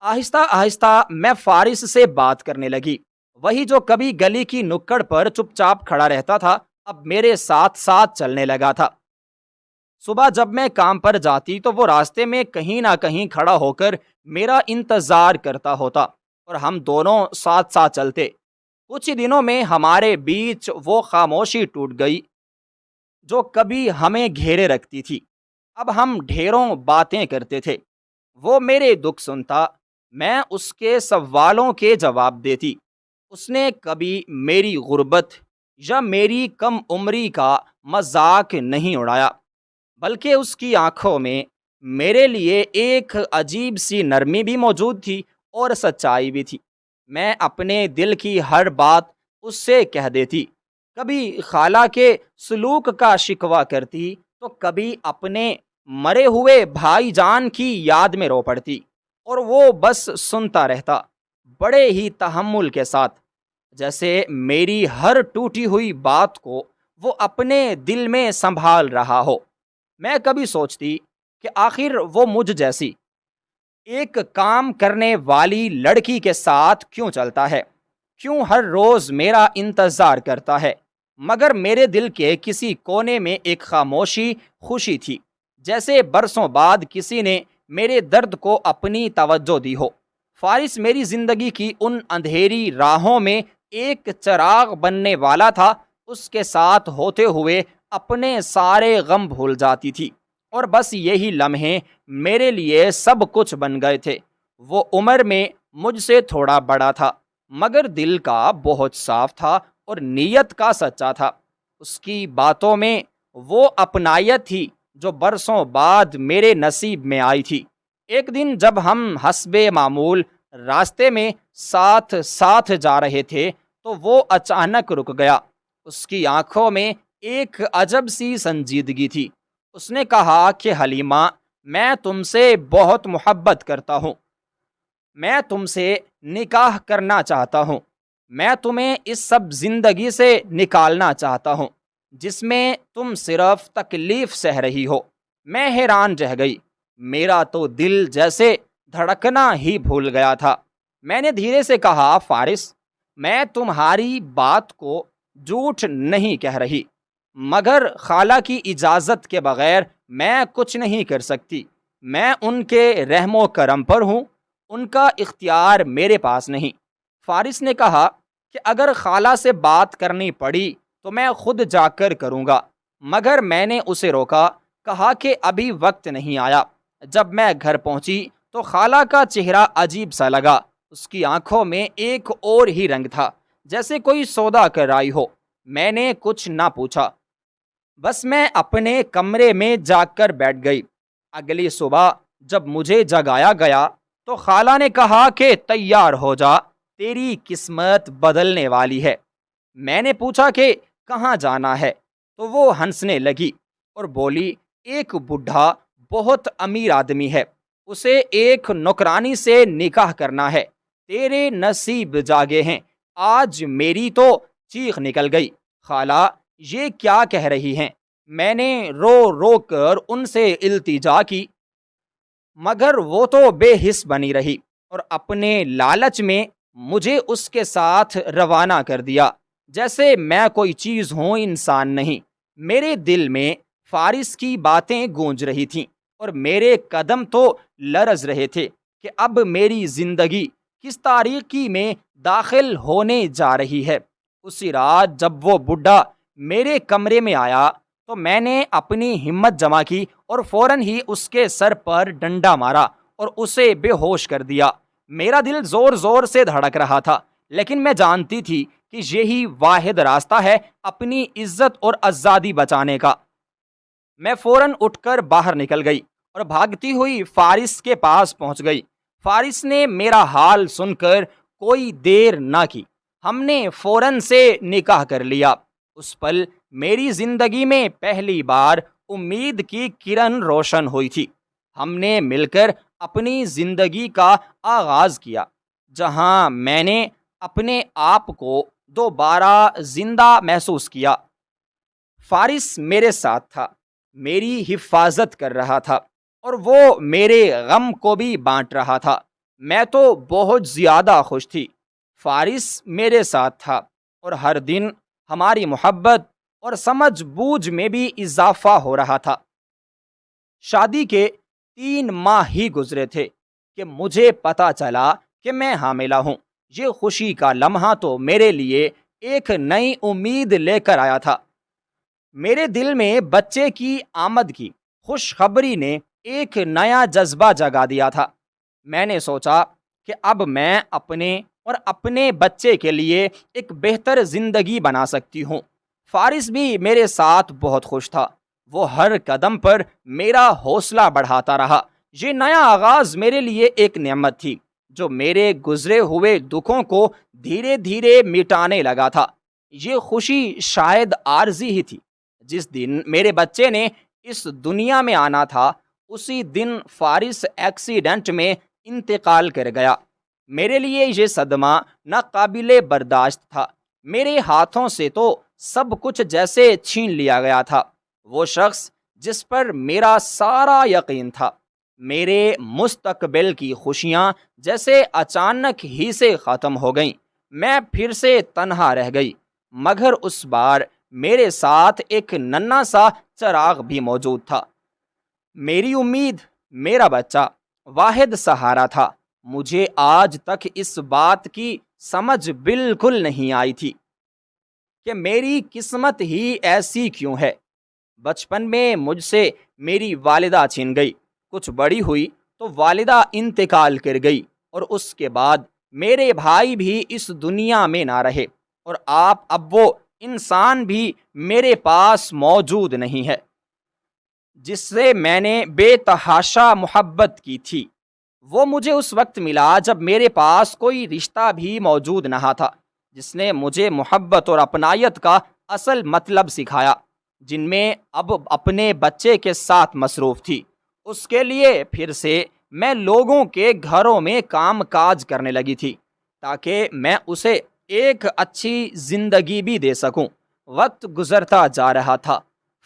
آہستہ آہستہ میں فارس سے بات کرنے لگی، وہی جو کبھی گلی کی نکڑ پر چپ چاپ کھڑا رہتا تھا اب میرے ساتھ ساتھ چلنے لگا تھا۔ صبح جب میں کام پر جاتی تو وہ راستے میں کہیں نہ کہیں کھڑا ہو کر میرا انتظار کرتا ہوتا اور ہم دونوں ساتھ ساتھ چلتے۔ کچھ ہی دنوں میں ہمارے بیچ وہ خاموشی ٹوٹ گئی جو کبھی ہمیں گھیرے رکھتی تھی۔ اب ہم ڈھیروں باتیں کرتے تھے، وہ میرے دکھ سنتا، میں اس کے سوالوں کے جواب دیتی۔ اس نے کبھی میری غربت یا میری کم عمری کا مذاق نہیں اڑایا، بلکہ اس کی آنکھوں میں میرے لیے ایک عجیب سی نرمی بھی موجود تھی اور سچائی بھی تھی۔ میں اپنے دل کی ہر بات اس سے کہہ دیتی، کبھی خالہ کے سلوک کا شکوہ کرتی تو کبھی اپنے مرے ہوئے بھائی جان کی یاد میں رو پڑتی، اور وہ بس سنتا رہتا، بڑے ہی تحمل کے ساتھ، جیسے میری ہر ٹوٹی ہوئی بات کو وہ اپنے دل میں سنبھال رہا ہو۔ میں کبھی سوچتی کہ آخر وہ مجھ جیسی ایک کام کرنے والی لڑکی کے ساتھ کیوں چلتا ہے، کیوں ہر روز میرا انتظار کرتا ہے؟ مگر میرے دل کے کسی کونے میں ایک خاموشی خوشی تھی، جیسے برسوں بعد کسی نے میرے درد کو اپنی توجہ دی ہو۔ فارس میری زندگی کی ان اندھیری راہوں میں ایک چراغ بننے والا تھا۔ اس کے ساتھ ہوتے ہوئے اپنے سارے غم بھول جاتی تھی، اور بس یہی لمحے میرے لیے سب کچھ بن گئے تھے۔ وہ عمر میں مجھ سے تھوڑا بڑا تھا، مگر دل کا بہت صاف تھا اور نیت کا سچا تھا۔ اس کی باتوں میں وہ اپنائیت تھی جو برسوں بعد میرے نصیب میں آئی تھی۔ ایک دن جب ہم حسب معمول راستے میں ساتھ ساتھ جا رہے تھے تو وہ اچانک رک گیا۔ اس کی آنکھوں میں ایک عجب سی سنجیدگی تھی۔ اس نے کہا کہ حلیمہ، میں تم سے بہت محبت کرتا ہوں، میں تم سے نکاح کرنا چاہتا ہوں، میں تمہیں اس سب زندگی سے نکالنا چاہتا ہوں جس میں تم صرف تکلیف سہ رہی ہو۔ میں حیران رہ گئی، میرا تو دل جیسے دھڑکنا ہی بھول گیا تھا۔ میں نے دھیرے سے کہا، فارس، میں تمہاری بات کو جھوٹ نہیں کہہ رہی، مگر خالہ کی اجازت کے بغیر میں کچھ نہیں کر سکتی۔ میں ان کے رحم و کرم پر ہوں، ان کا اختیار میرے پاس نہیں۔ فارس نے کہا کہ اگر خالہ سے بات کرنی پڑی تو میں خود جا کر کروں گا، مگر میں نے اسے روکا، کہا کہ ابھی وقت نہیں آیا۔ جب میں گھر پہنچی تو خالہ کا چہرہ عجیب سا لگا۔ اس کی آنکھوں میں ایک اور ہی رنگ تھا، جیسے کوئی سودا کر آئی ہو۔ میں نے کچھ نہ پوچھا، بس میں اپنے کمرے میں جا کر بیٹھ گئی۔ اگلی صبح جب مجھے جگایا گیا تو خالہ نے کہا کہ تیار ہو جا، تیری قسمت بدلنے والی ہے۔ میں نے پوچھا کہ کہاں جانا ہے تو وہ ہنسنے لگی اور بولی، ایک بوڑھا بہت امیر آدمی ہے، اسے ایک نوکرانی سے نکاح کرنا ہے، تیرے نصیب جاگے ہیں۔ آج میری تو چیخ نکل گئی، خالہ یہ کیا کہہ رہی ہیں؟ میں نے رو رو کر ان سے التجا کی، مگر وہ تو بے حس بنی رہی اور اپنے لالچ میں مجھے اس کے ساتھ روانہ کر دیا، جیسے میں کوئی چیز ہوں، انسان نہیں۔ میرے دل میں فارس کی باتیں گونج رہی تھیں اور میرے قدم تو لرز رہے تھے کہ اب میری زندگی کس تاریکی میں داخل ہونے جا رہی ہے۔ اسی رات جب وہ بڈھا میرے کمرے میں آیا تو میں نے اپنی ہمت جمع کی اور فوراً ہی اس کے سر پر ڈنڈا مارا اور اسے بے ہوش کر دیا۔ میرا دل زور زور سے دھڑک رہا تھا، لیکن میں جانتی تھی کہ یہی واحد راستہ ہے اپنی عزت اور آزادی بچانے کا۔ میں فوراً اٹھ کر باہر نکل گئی اور بھاگتی ہوئی فارس کے پاس پہنچ گئی۔ فارس نے میرا حال سن کر کوئی دیر نہ کی، ہم نے فوراً سے نکاح کر لیا۔ اس پل میری زندگی میں پہلی بار امید کی کرن روشن ہوئی تھی۔ ہم نے مل کر اپنی زندگی کا آغاز کیا، جہاں میں نے اپنے آپ کو دوبارہ زندہ محسوس کیا۔ فارس میرے ساتھ تھا، میری حفاظت کر رہا تھا اور وہ میرے غم کو بھی بانٹ رہا تھا۔ میں تو بہت زیادہ خوش تھی۔ فارس میرے ساتھ تھا اور ہر دن ہماری محبت اور سمجھ بوجھ میں بھی اضافہ ہو رہا تھا۔ شادی کے 3 ماہ ہی گزرے تھے کہ مجھے پتا چلا کہ میں حاملہ ہوں۔ یہ خوشی کا لمحہ تو میرے لیے ایک نئی امید لے کر آیا تھا۔ میرے دل میں بچے کی آمد کی خوشخبری نے ایک نیا جذبہ جگا دیا تھا۔ میں نے سوچا کہ اب میں اپنے اور اپنے بچے کے لیے ایک بہتر زندگی بنا سکتی ہوں۔ فارس بھی میرے ساتھ بہت خوش تھا، وہ ہر قدم پر میرا حوصلہ بڑھاتا رہا۔ یہ نیا آغاز میرے لیے ایک نعمت تھی جو میرے گزرے ہوئے دکھوں کو دھیرے دھیرے مٹانے لگا تھا۔ یہ خوشی شاید عارضی ہی تھی۔ جس دن میرے بچے نے اس دنیا میں آنا تھا اسی دن فارس ایکسیڈنٹ میں انتقال کر گیا۔ میرے لیے یہ صدمہ ناقابل برداشت تھا۔ میرے ہاتھوں سے تو سب کچھ جیسے چھین لیا گیا تھا۔ وہ شخص جس پر میرا سارا یقین تھا، میرے مستقبل کی خوشیاں جیسے اچانک ہی سے ختم ہو گئیں۔ میں پھر سے تنہا رہ گئی، مگر اس بار میرے ساتھ ایک ننھا سا چراغ بھی موجود تھا۔ میری امید، میرا بچہ، واحد سہارا تھا۔ مجھے آج تک اس بات کی سمجھ بالکل نہیں آئی تھی کہ میری قسمت ہی ایسی کیوں ہے۔ بچپن میں مجھ سے میری والدہ چھن گئی، کچھ بڑی ہوئی تو والدہ انتقال کر گئی، اور اس کے بعد میرے بھائی بھی اس دنیا میں نہ رہے، اور اب وہ انسان بھی میرے پاس موجود نہیں ہے جس سے میں نے بے تحاشا محبت کی تھی۔ وہ مجھے اس وقت ملا جب میرے پاس کوئی رشتہ بھی موجود نہ تھا جس نے مجھے محبت اور اپنائیت کا اصل مطلب سکھایا۔ جن میں اب اپنے بچے کے ساتھ مصروف تھی، اس کے لیے پھر سے میں لوگوں کے گھروں میں کام کاج کرنے لگی تھی تاکہ میں اسے ایک اچھی زندگی بھی دے سکوں۔ وقت گزرتا جا رہا تھا۔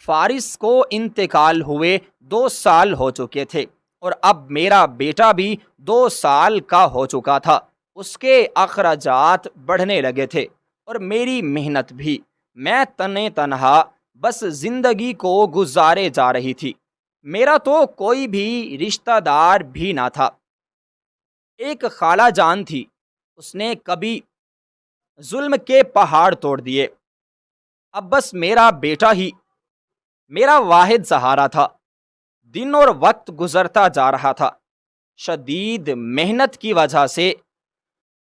فارس کو انتقال ہوئے 2 سال ہو چکے تھے، اور اب میرا بیٹا بھی 2 سال کا ہو چکا تھا۔ اس کے اخراجات بڑھنے لگے تھے اور میری محنت بھی۔ میں تنہا بس زندگی کو گزارے جا رہی تھی۔ میرا تو کوئی بھی رشتہ دار بھی نہ تھا۔ ایک خالہ جان تھی، اس نے کبھی ظلم کے پہاڑ توڑ دیے۔ اب بس میرا بیٹا ہی میرا واحد سہارا تھا۔ دن اور وقت گزرتا جا رہا تھا۔ شدید محنت کی وجہ سے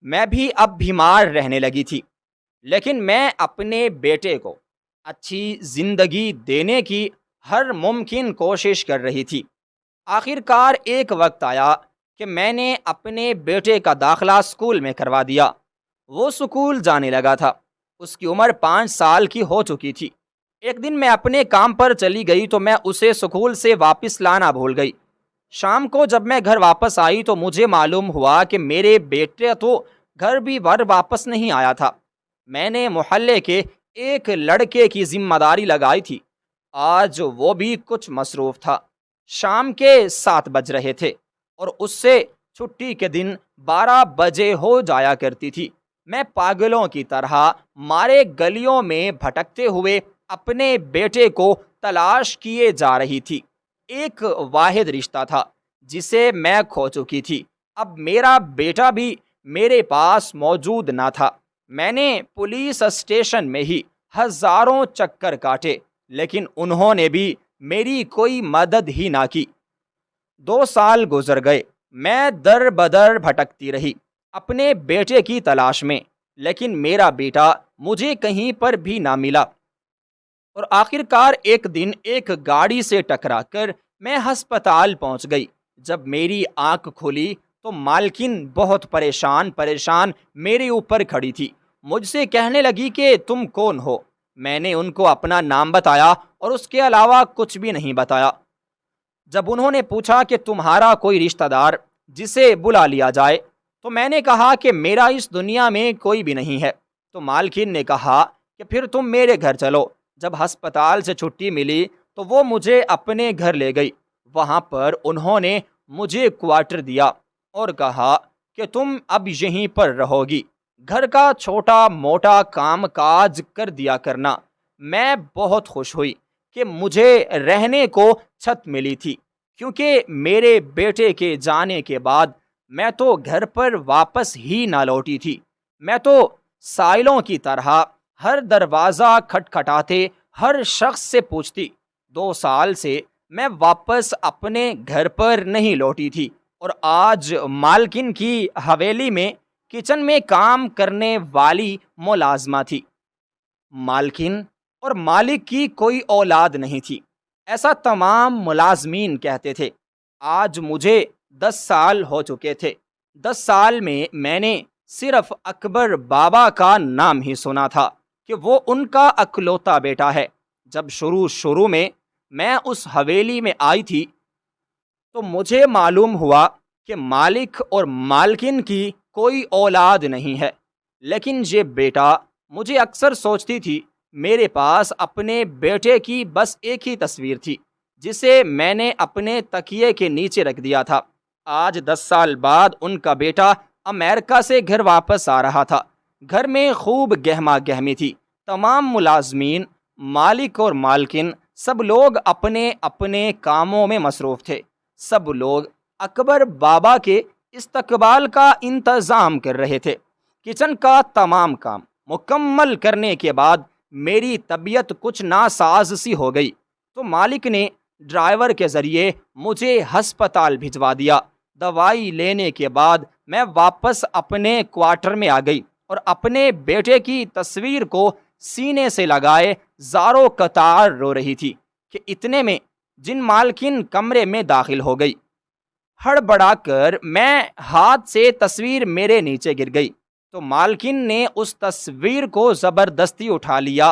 میں بھی اب بیمار رہنے لگی تھی، لیکن میں اپنے بیٹے کو اچھی زندگی دینے کی ہر ممکن کوشش کر رہی تھی۔ آخر کار ایک وقت آیا کہ میں نے اپنے بیٹے کا داخلہ اسکول میں کروا دیا۔ وہ اسکول جانے لگا تھا۔ اس کی عمر 5 سال کی ہو چکی تھی۔ ایک دن میں اپنے کام پر چلی گئی تو میں اسے اسکول سے واپس لانا بھول گئی۔ شام کو جب میں گھر واپس آئی تو مجھے معلوم ہوا کہ میرے بیٹے تو گھر بھی واپس نہیں آیا تھا۔ میں نے محلے کے ایک لڑکے کی ذمہ داری لگائی تھی۔ آج وہ بھی کچھ مصروف تھا۔ شام کے 7 بج رہے تھے اور اس سے چھٹی کے دن 12 بجے ہو جایا کرتی تھی۔ میں پاگلوں کی طرح مارے گلیوں میں بھٹکتے ہوئے اپنے بیٹے کو تلاش کیے جا رہی تھی۔ ایک واحد رشتہ تھا جسے میں کھو چکی تھی۔ اب میرا بیٹا بھی میرے پاس موجود نہ تھا۔ میں نے پولیس اسٹیشن میں ہی ہزاروں چکر کاٹے، لیکن انہوں نے بھی میری کوئی مدد ہی نہ کی۔ 2 سال گزر گئے۔ میں در بدر بھٹکتی رہی اپنے بیٹے کی تلاش میں، لیکن میرا بیٹا مجھے کہیں پر بھی نہ ملا، اور آخر کار ایک دن ایک گاڑی سے ٹکرا کر میں ہسپتال پہنچ گئی۔ جب میری آنکھ کھلی تو مالکن بہت پریشان میرے اوپر کھڑی تھی۔ مجھ سے کہنے لگی کہ تم کون ہو؟ میں نے ان کو اپنا نام بتایا اور اس کے علاوہ کچھ بھی نہیں بتایا۔ جب انہوں نے پوچھا کہ تمہارا کوئی رشتہ دار جسے بلا لیا جائے، تو میں نے کہا کہ میرا اس دنیا میں کوئی بھی نہیں ہے۔ تو مالکن نے کہا کہ پھر تم میرے گھر چلو۔ جب ہسپتال سے چھٹی ملی تو وہ مجھے اپنے گھر لے گئی۔ وہاں پر انہوں نے مجھے کوارٹر دیا اور کہا کہ تم اب یہیں پر رہو گی، گھر کا چھوٹا موٹا کام کاج کر دیا کرنا۔ میں بہت خوش ہوئی کہ مجھے رہنے کو چھت ملی تھی، کیونکہ میرے بیٹے کے جانے کے بعد میں تو گھر پر واپس ہی نہ لوٹی تھی۔ میں تو سائلوں کی طرح ہر دروازہ کھٹکھٹاتے ہر شخص سے پوچھتی۔ 2 سال سے میں واپس اپنے گھر پر نہیں لوٹی تھی، اور آج مالکن کی حویلی میں کچن میں کام کرنے والی ملازمہ تھی۔ مالکن اور مالک کی کوئی اولاد نہیں تھی، ایسا تمام ملازمین کہتے تھے۔ آج مجھے 10 سال ہو چکے تھے۔ 10 سال میں نے صرف اکبر بابا کا نام ہی سنا تھا کہ وہ ان کا اکلوتا بیٹا ہے۔ جب شروع میں اس حویلی میں آئی تھی تو مجھے معلوم ہوا کہ مالک اور مالکن کی کوئی اولاد نہیں ہے، لیکن یہ بیٹا، مجھے اکثر سوچتی تھی میرے پاس اپنے بیٹے کی بس ایک ہی تصویر تھی جسے میں نے اپنے تکیے کے نیچے رکھ دیا تھا۔ آج 10 سال بعد ان کا بیٹا امریکہ سے گھر واپس آ رہا تھا۔ گھر میں خوب گہما گہمی تھی۔ تمام ملازمین، مالک اور مالکن، سب لوگ اپنے اپنے کاموں میں مصروف تھے۔ سب لوگ اکبر بابا کے استقبال کا انتظام کر رہے تھے۔ کچن کا تمام کام مکمل کرنے کے بعد میری طبیعت کچھ ناساز سی ہو گئی تو مالک نے ڈرائیور کے ذریعے مجھے ہسپتال بھجوا دیا۔ دوائی لینے کے بعد میں واپس اپنے کوارٹر میں آ گئی اور اپنے بیٹے کی تصویر کو سینے سے لگائے زاروں قطار رو رہی تھی کہ اتنے میں جن مالکن کمرے میں داخل ہو گئی۔ ہڑبڑا کر میں ہاتھ سے تصویر میرے نیچے گر گئی تو مالکن نے اس تصویر کو زبردستی اٹھا لیا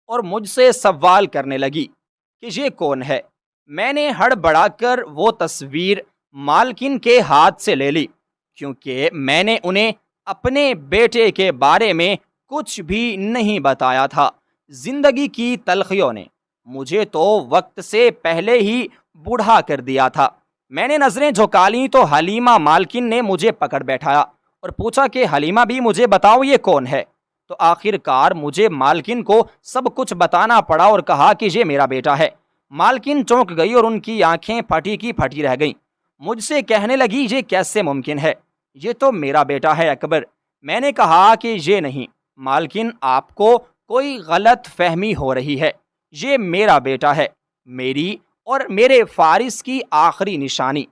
اور مجھ سے سوال کرنے لگی کہ یہ کون ہے۔ میں نے ہڑبڑا کر وہ تصویر مالکن کے ہاتھ سے لے لی، کیونکہ میں نے انہیں اپنے بیٹے کے بارے میں کچھ بھی نہیں بتایا تھا۔ زندگی کی تلخیوں نے مجھے تو وقت سے پہلے ہی بوڑھا کر دیا تھا۔ میں نے نظریں جھکا لیں تو حلیمہ مالکن نے مجھے پکڑ بیٹھایا اور پوچھا کہ حلیمہ بھی مجھے بتاؤ یہ کون ہے۔ تو آخر کار مجھے مالکن کو سب کچھ بتانا پڑا اور کہا کہ یہ میرا بیٹا ہے۔ مالکن چونک گئی اور ان کی آنکھیں پھٹی کی پھٹی رہ گئیں۔ مجھ سے کہنے لگی یہ کیسے ممکن ہے، یہ تو میرا بیٹا ہے اکبر۔ میں نے کہا کہ یہ نہیں مالکن، آپ کو کوئی غلط فہمی ہو رہی ہے، یہ میرا بیٹا ہے، میری اور میرے فارس کی آخری نشانی۔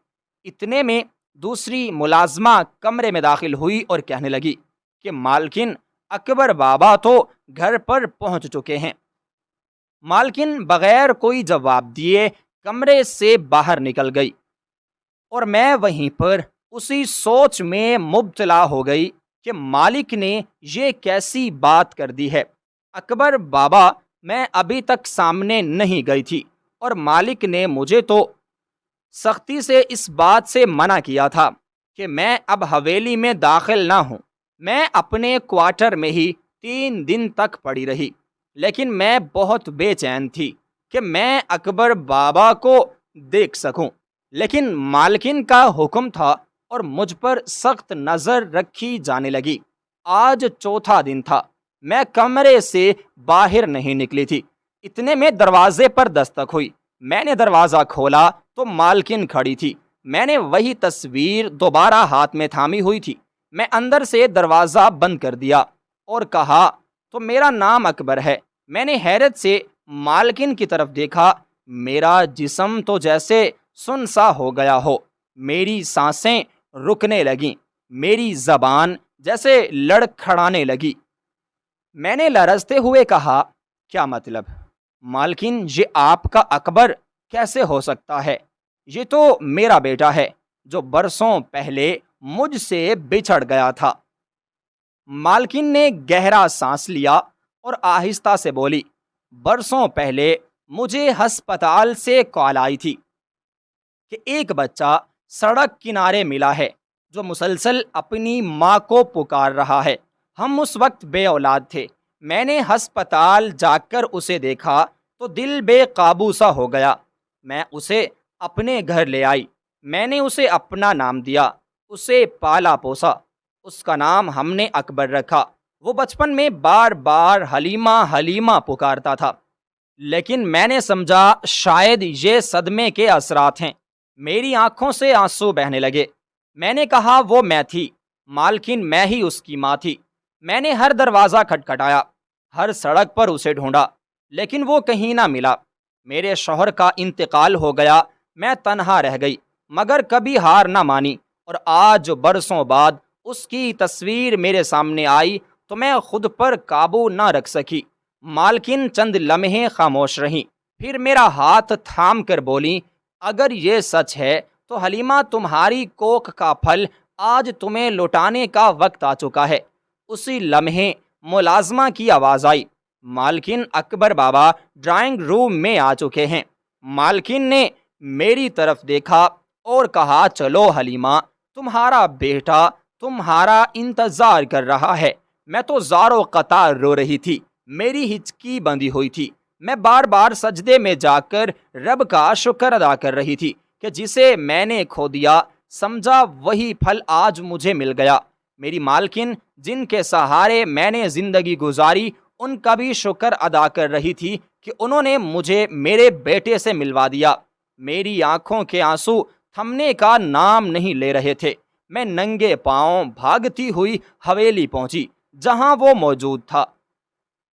اتنے میں دوسری ملازمہ کمرے میں داخل ہوئی اور کہنے لگی کہ مالکن، اکبر بابا تو گھر پر پہنچ چکے ہیں۔ مالکن بغیر کوئی جواب دیے کمرے سے باہر نکل گئی اور میں وہیں پر اسی سوچ میں مبتلا ہو گئی کہ مالک نے یہ کیسی بات کر دی ہے۔ اکبر بابا میں ابھی تک سامنے نہیں گئی تھی اور مالک نے مجھے تو سختی سے اس بات سے منع کیا تھا کہ میں اب حویلی میں داخل نہ ہوں۔ میں اپنے کوارٹر میں ہی 3 دن تک پڑی رہی، لیکن میں بہت بے چین تھی کہ میں اکبر بابا کو دیکھ سکوں، لیکن مالکن کا حکم تھا اور مجھ پر سخت نظر رکھی جانے لگی۔ آج چوتھا دن تھا، میں کمرے سے باہر نہیں نکلی تھی۔ اتنے میں دروازے پر دستک ہوئی۔ میں نے دروازہ کھولا تو مالکن کھڑی تھی۔ میں نے وہی تصویر دوبارہ ہاتھ میں تھامی ہوئی تھی۔ میں اندر سے دروازہ بند کر دیا اور کہا تو میرا نام اکبر ہے۔ میں نے حیرت سے مالکن کی طرف دیکھا۔ میرا جسم تو جیسے سن سا ہو گیا ہو، میری سانسیں رکنے لگیں، میری زبان جیسے لڑکھڑانے لگی۔ میں نے لرزتے ہوئے کہا کیا مطلب؟ مالکن، یہ آپ کا اکبر کیسے ہو سکتا ہے؟ یہ تو میرا بیٹا ہے جو برسوں پہلے مجھ سے بچھڑ گیا تھا۔ مالکن نے گہرا سانس لیا اور آہستہ سے بولی، برسوں پہلے مجھے ہسپتال سے کال آئی تھی کہ ایک بچہ سڑک کنارے ملا ہے جو مسلسل اپنی ماں کو پکار رہا ہے۔ ہم اس وقت بے اولاد تھے۔ میں نے ہسپتال جا کر اسے دیکھا تو دل بے قابو سا ہو گیا۔ میں اسے اپنے گھر لے آئی۔ میں نے اسے اپنا نام دیا، اسے پالا پوسا۔ اس کا نام ہم نے اکبر رکھا۔ وہ بچپن میں بار بار حلیمہ حلیمہ پکارتا تھا، لیکن میں نے سمجھا شاید یہ صدمے کے اثرات ہیں۔ میری آنکھوں سے آنسو بہنے لگے۔ میں نے کہا وہ میں تھی، مالکن میں ہی اس کی ماں تھی۔ میں نے ہر دروازہ کھٹکھٹایا، ہر سڑک پر اسے ڈھونڈا، لیکن وہ کہیں نہ ملا۔ میرے شوہر کا انتقال ہو گیا، میں تنہا رہ گئی، مگر کبھی ہار نہ مانی، اور آج برسوں بعد اس کی تصویر میرے سامنے آئی تو میں خود پر قابو نہ رکھ سکی۔ مالکن چند لمحے خاموش رہیں، پھر میرا ہاتھ تھام کر بولی، اگر یہ سچ ہے تو حلیمہ تمہاری کوکھ کا پھل آج تمہیں لوٹانے کا وقت آ چکا ہے۔ اسی لمحے ملازمہ کی آواز آئی، مالکن اکبر بابا ڈرائنگ روم میں آ چکے ہیں۔ مالکن نے میری طرف دیکھا اور کہا، چلو حلیمہ، تمہارا بیٹا تمہارا انتظار کر رہا ہے۔ میں تو زار و قطار رو رہی تھی، میری ہچکی بندھی ہوئی تھی۔ میں بار بار سجدے میں جا کر رب کا شکر ادا کر رہی تھی کہ جسے میں نے کھو دیا سمجھا وہی پھل آج مجھے مل گیا۔ میری مالکن جن کے سہارے میں نے زندگی گزاری ان کا بھی شکر ادا کر رہی تھی کہ انہوں نے مجھے میرے بیٹے سے ملوا دیا۔ میری آنکھوں کے آنسو تھمنے کا نام نہیں لے رہے تھے۔ میں ننگے پاؤں بھاگتی ہوئی حویلی پہنچی جہاں وہ موجود تھا،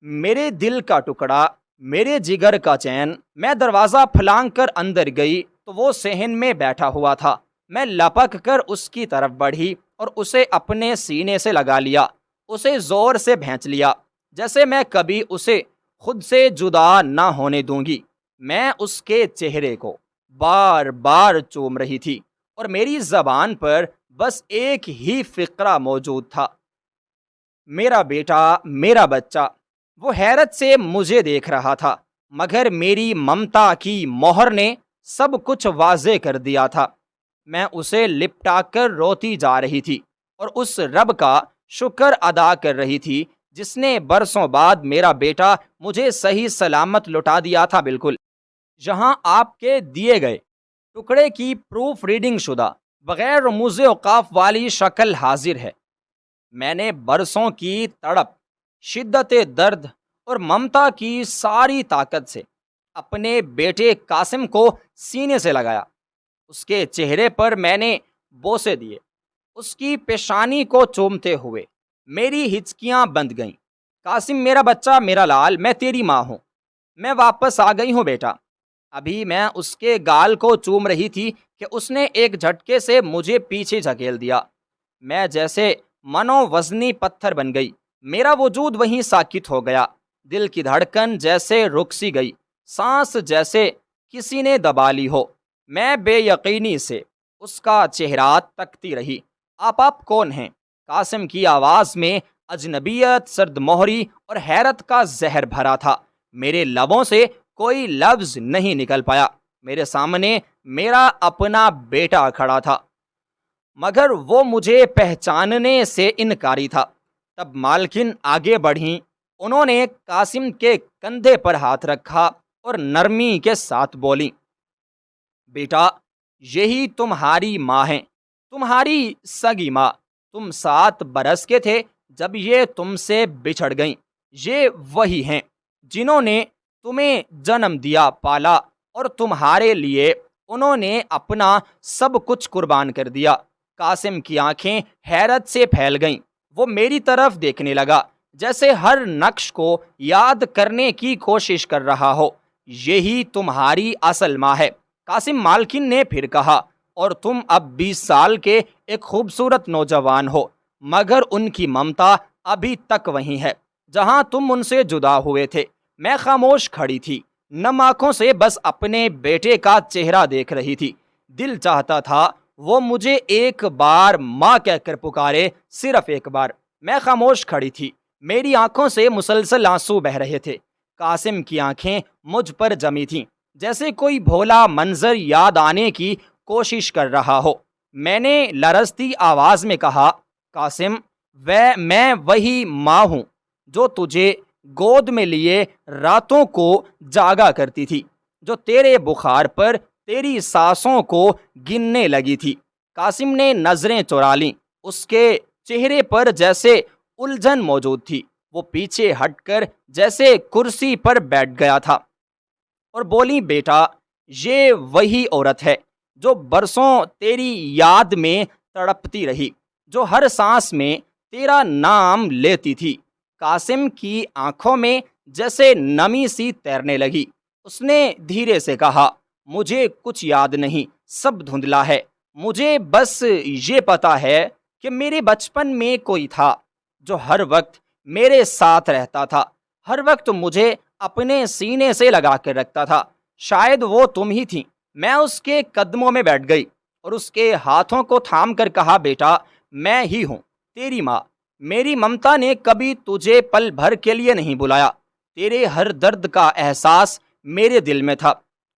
میرے دل کا ٹکڑا، میرے جگر کا چین۔ میں دروازہ پھلانگ کر اندر گئی تو وہ صحن میں بیٹھا ہوا تھا۔ میں لپک کر اس کی طرف بڑھی اور اسے اپنے سینے سے لگا لیا، اسے زور سے بھینچ لیا جیسے میں کبھی اسے خود سے جدا نہ ہونے دوں گی۔ میں اس کے چہرے کو بار بار چوم رہی تھی اور میری زبان پر بس ایک ہی فقرہ موجود تھا، میرا بیٹا، میرا بچہ۔ وہ حیرت سے مجھے دیکھ رہا تھا، مگر میری ممتا کی مہر نے سب کچھ واضح کر دیا تھا۔ میں اسے لپٹا کر روتی جا رہی تھی اور اس رب کا شکر ادا کر رہی تھی جس نے برسوں بعد میرا بیٹا مجھے صحیح سلامت لوٹا دیا تھا۔ بالکل جہاں آپ کے دیے گئے ٹکڑے کی پروف ریڈنگ شدہ بغیر رموز اوقاف والی شکل حاضر ہے۔ میں نے برسوں کی تڑپ، شدت درد اور ممتا کی ساری طاقت سے اپنے بیٹے قاسم کو سینے سے لگایا۔ اس کے چہرے پر میں نے بوسے دیے، اس کی پیشانی کو چومتے ہوئے میری ہچکیاں بند گئیں۔ قاسم میرا بچہ، میرا لال، میں تیری ماں ہوں، میں واپس آ گئی ہوں بیٹا۔ ابھی میں اس کے گال کو چوم رہی تھی کہ اس نے ایک جھٹکے سے مجھے پیچھے جھکیل دیا۔ میں جیسے منو وزنی پتھر بن گئی، میرا وجود وہیں ساکت ہو گیا، دل کی دھڑکن جیسے رک سی گئی، سانس جیسے کسی نے دبا لی ہو۔ میں بے یقینی سے اس کا چہرہ تکتی رہی۔ آپ کون ہیں؟ قاسم کی آواز میں اجنبیت، سرد مہری اور حیرت کا زہر بھرا تھا۔ میرے لبوں سے کوئی لفظ نہیں نکل پایا۔ میرے سامنے میرا اپنا بیٹا کھڑا تھا، مگر وہ مجھے پہچاننے سے انکاری تھا۔ تب مالکن آگے بڑھیں، انہوں نے قاسم کے کندھے پر ہاتھ رکھا اور نرمی کے ساتھ بولیں، بیٹا، یہی تمہاری ماں ہیں، تمہاری سگی ماں۔ تم 7 برس کے تھے جب یہ تم سے بچھڑ گئیں۔ یہ وہی ہیں جنہوں نے تمہیں جنم دیا، پالا، اور تمہارے لیے انہوں نے اپنا سب کچھ قربان کر دیا۔ قاسم کی آنکھیں حیرت سے پھیل گئیں۔ وہ میری طرف دیکھنے لگا جیسے ہر نقش کو یاد کرنے کی کوشش کر رہا ہو۔ یہی تمہاری اصل ماں ہے، قاسم، مالکن نے پھر کہا، اور تم اب 20 سال کے ایک خوبصورت نوجوان ہو، مگر ان کی ممتا ابھی تک وہیں ہے جہاں تم ان سے جدا ہوئے تھے۔ میں خاموش کھڑی تھی، نم آنکھوں سے بس اپنے بیٹے کا چہرہ دیکھ رہی تھی۔ دل چاہتا تھا وہ مجھے ایک بار ماں کہہ کر پکارے، صرف ایک بار۔ میں خاموش کھڑی تھی، میری آنکھوں سے مسلسل آنسو بہہ رہے تھے۔ قاسم کی آنکھیں مجھ پر جمی تھیں، جیسے کوئی بھولا منظر یاد آنے کی کوشش کر رہا ہو۔ میں نے لرزتی آواز میں کہا، قاسم، میں وہی ماں ہوں جو تجھے گود میں لیے راتوں کو جاگا کرتی تھی، جو تیرے بخار پر تیری سانسوں کو گننے لگی تھی۔ قاسم نے نظریں چرا لیں، اس کے چہرے پر جیسے الجھن موجود تھی۔ وہ پیچھے ہٹ کر جیسے کرسی پر بیٹھ گیا تھا اور بولی، بیٹا، یہ وہی عورت ہے جو برسوں تیری یاد میں تڑپتی رہی، جو ہر سانس میں تیرا نام لیتی تھی۔ قاسم کی آنکھوں میں جیسے نمی سی تیرنے لگی۔ اس نے دھیرے سے کہا، مجھے کچھ یاد نہیں، سب دھندلا ہے۔ مجھے بس یہ پتا ہے کہ میرے بچپن میں کوئی تھا جو ہر وقت میرے ساتھ رہتا تھا، ہر وقت مجھے اپنے سینے سے لگا کر رکھتا تھا، شاید وہ تم ہی تھی۔ میں اس کے قدموں میں بیٹھ گئی اور اس کے ہاتھوں کو تھام کر کہا، بیٹا میں ہی ہوں تیری ماں، میری ممتا نے کبھی تجھے پل بھر کے لیے نہیں بلایا، تیرے ہر درد کا احساس میرے دل میں تھا۔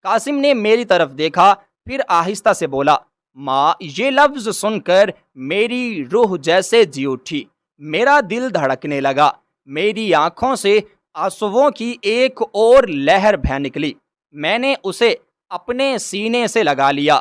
قاسم نے میری طرف دیکھا، پھر آہستہ سے بولا، ماں۔ یہ لفظ سن کر میری روح جیسے جی اٹھی، میرا دل دھڑکنے لگا، میری آنکھوں سے آنسوؤں کی ایک اور لہر بہہ نکلی۔ میں نے اسے اپنے سینے سے لگا لیا،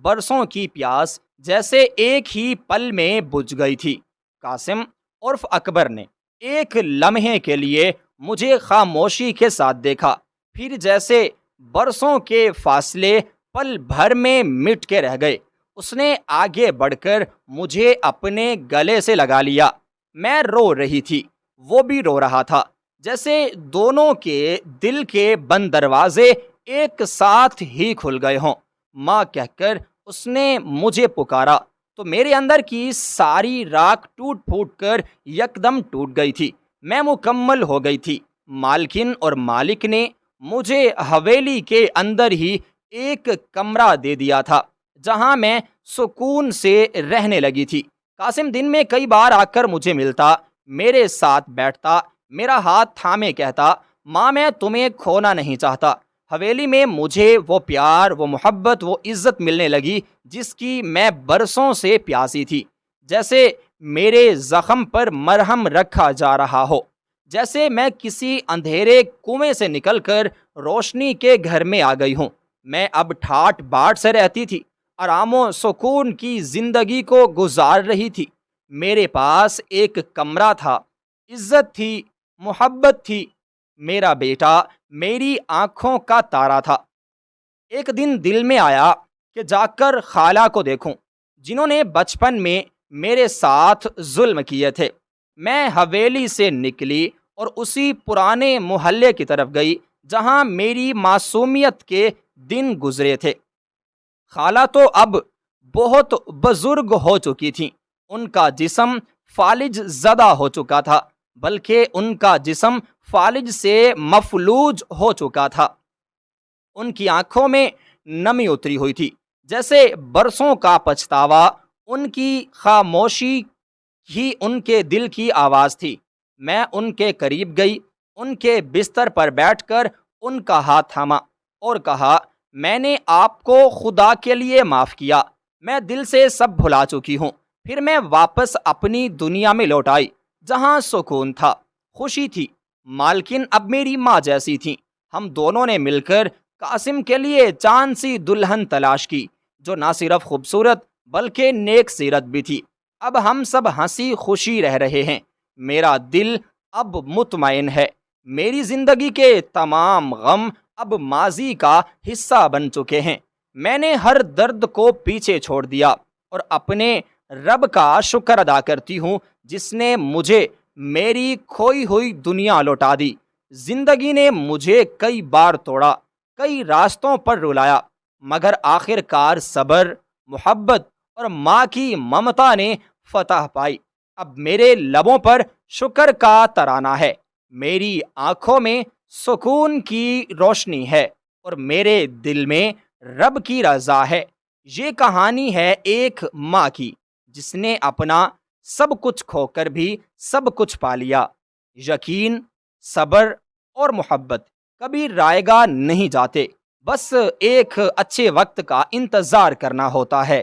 برسوں کی پیاس جیسے ایک ہی پل میں بجھ گئی تھی۔ قاسم عرف اکبر نے ایک لمحے کے لیے مجھے خاموشی کے ساتھ دیکھا، پھر جیسے برسوں کے فاصلے پل بھر میں مٹ کے رہ گئے، اس نے آگے بڑھ کر مجھے اپنے گلے سے لگا لیا۔ میں رو رہی تھی، وہ بھی رو رہا تھا، جیسے دونوں کے دل کے بند دروازے ایک ساتھ ہی کھل گئے ہوں۔ ماں کہہ کر اس نے مجھے پکارا تو میرے اندر کی ساری راکھ ٹوٹ پھوٹ کر یکدم ٹوٹ گئی تھی، میں مکمل ہو گئی تھی۔ مالکن اور مالک نے مجھے حویلی کے اندر ہی ایک کمرہ دے دیا تھا جہاں میں سکون سے رہنے لگی تھی۔ قاسم دن میں کئی بار آ کر مجھے ملتا، میرے ساتھ بیٹھتا، میرا ہاتھ تھامے کہتا، ماں میں تمہیں کھونا نہیں چاہتا۔ حویلی میں مجھے وہ پیار، وہ محبت، وہ عزت ملنے لگی جس کی میں برسوں سے پیاسی تھی، جیسے میرے زخم پر مرہم رکھا جا رہا ہو، جیسے میں کسی اندھیرے کنویں سے نکل کر روشنی کے گھر میں آ گئی ہوں۔ میں اب ٹھاٹ باٹ سے رہتی تھی، آرام و سکون کی زندگی کو گزار رہی تھی۔ میرے پاس ایک کمرہ تھا، عزت تھی، محبت تھی، میرا بیٹا میری آنکھوں کا تارا تھا۔ ایک دن دل میں آیا کہ جا کر خالہ کو دیکھوں، جنہوں نے بچپن میں میرے ساتھ ظلم کیے تھے۔ میں حویلی سے نکلی اور اسی پرانے محلے کی طرف گئی جہاں میری معصومیت کے دن گزرے تھے۔ خالہ تو اب بہت بزرگ ہو چکی تھیں، ان کا جسم فالج زدہ ہو چکا تھا، بلکہ ان کا جسم فالج سے مفلوج ہو چکا تھا۔ ان کی آنکھوں میں نمی اتری ہوئی تھی، جیسے برسوں کا پچھتاوا۔ ان کی خاموشی ہی ان کے دل کی آواز تھی۔ میں ان کے قریب گئی، ان کے بستر پر بیٹھ کر ان کا ہاتھ تھاما اور کہا، میں نے آپ کو خدا کے لیے معاف کیا، میں دل سے سب بھلا چکی ہوں۔ پھر میں واپس اپنی دنیا میں لوٹ آئی جہاں سکون تھا، خوشی تھی۔ مالکن اب میری ماں جیسی تھی۔ ہم دونوں نے مل کر قاسم کے لیے چاند سی دلہن تلاش کی جو نہ صرف خوبصورت بلکہ نیک سیرت بھی تھی۔ اب ہم سب ہنسی خوشی رہ رہے ہیں، میرا دل اب مطمئن ہے، میری زندگی کے تمام غم اب ماضی کا حصہ بن چکے ہیں۔ میں نے ہر درد کو پیچھے چھوڑ دیا اور اپنے رب کا شکر ادا کرتی ہوں جس نے مجھے میری کھوئی ہوئی دنیا لوٹا دی۔ زندگی نے مجھے کئی بار توڑا، کئی راستوں پر رلایا، مگر آخر کار صبر، محبت اور ماں کی ممتا نے فتح پائی۔ اب میرے لبوں پر شکر کا ترانہ ہے، میری آنکھوں میں سکون کی روشنی ہے اور میرے دل میں رب کی رضا ہے۔ یہ کہانی ہے ایک ماں کی جس نے اپنا سب کچھ کھو کر بھی سب کچھ پا لیا۔ یقین، صبر اور محبت کبھی رائے گاہ نہیں جاتے، بس ایک اچھے وقت کا انتظار کرنا ہوتا ہے۔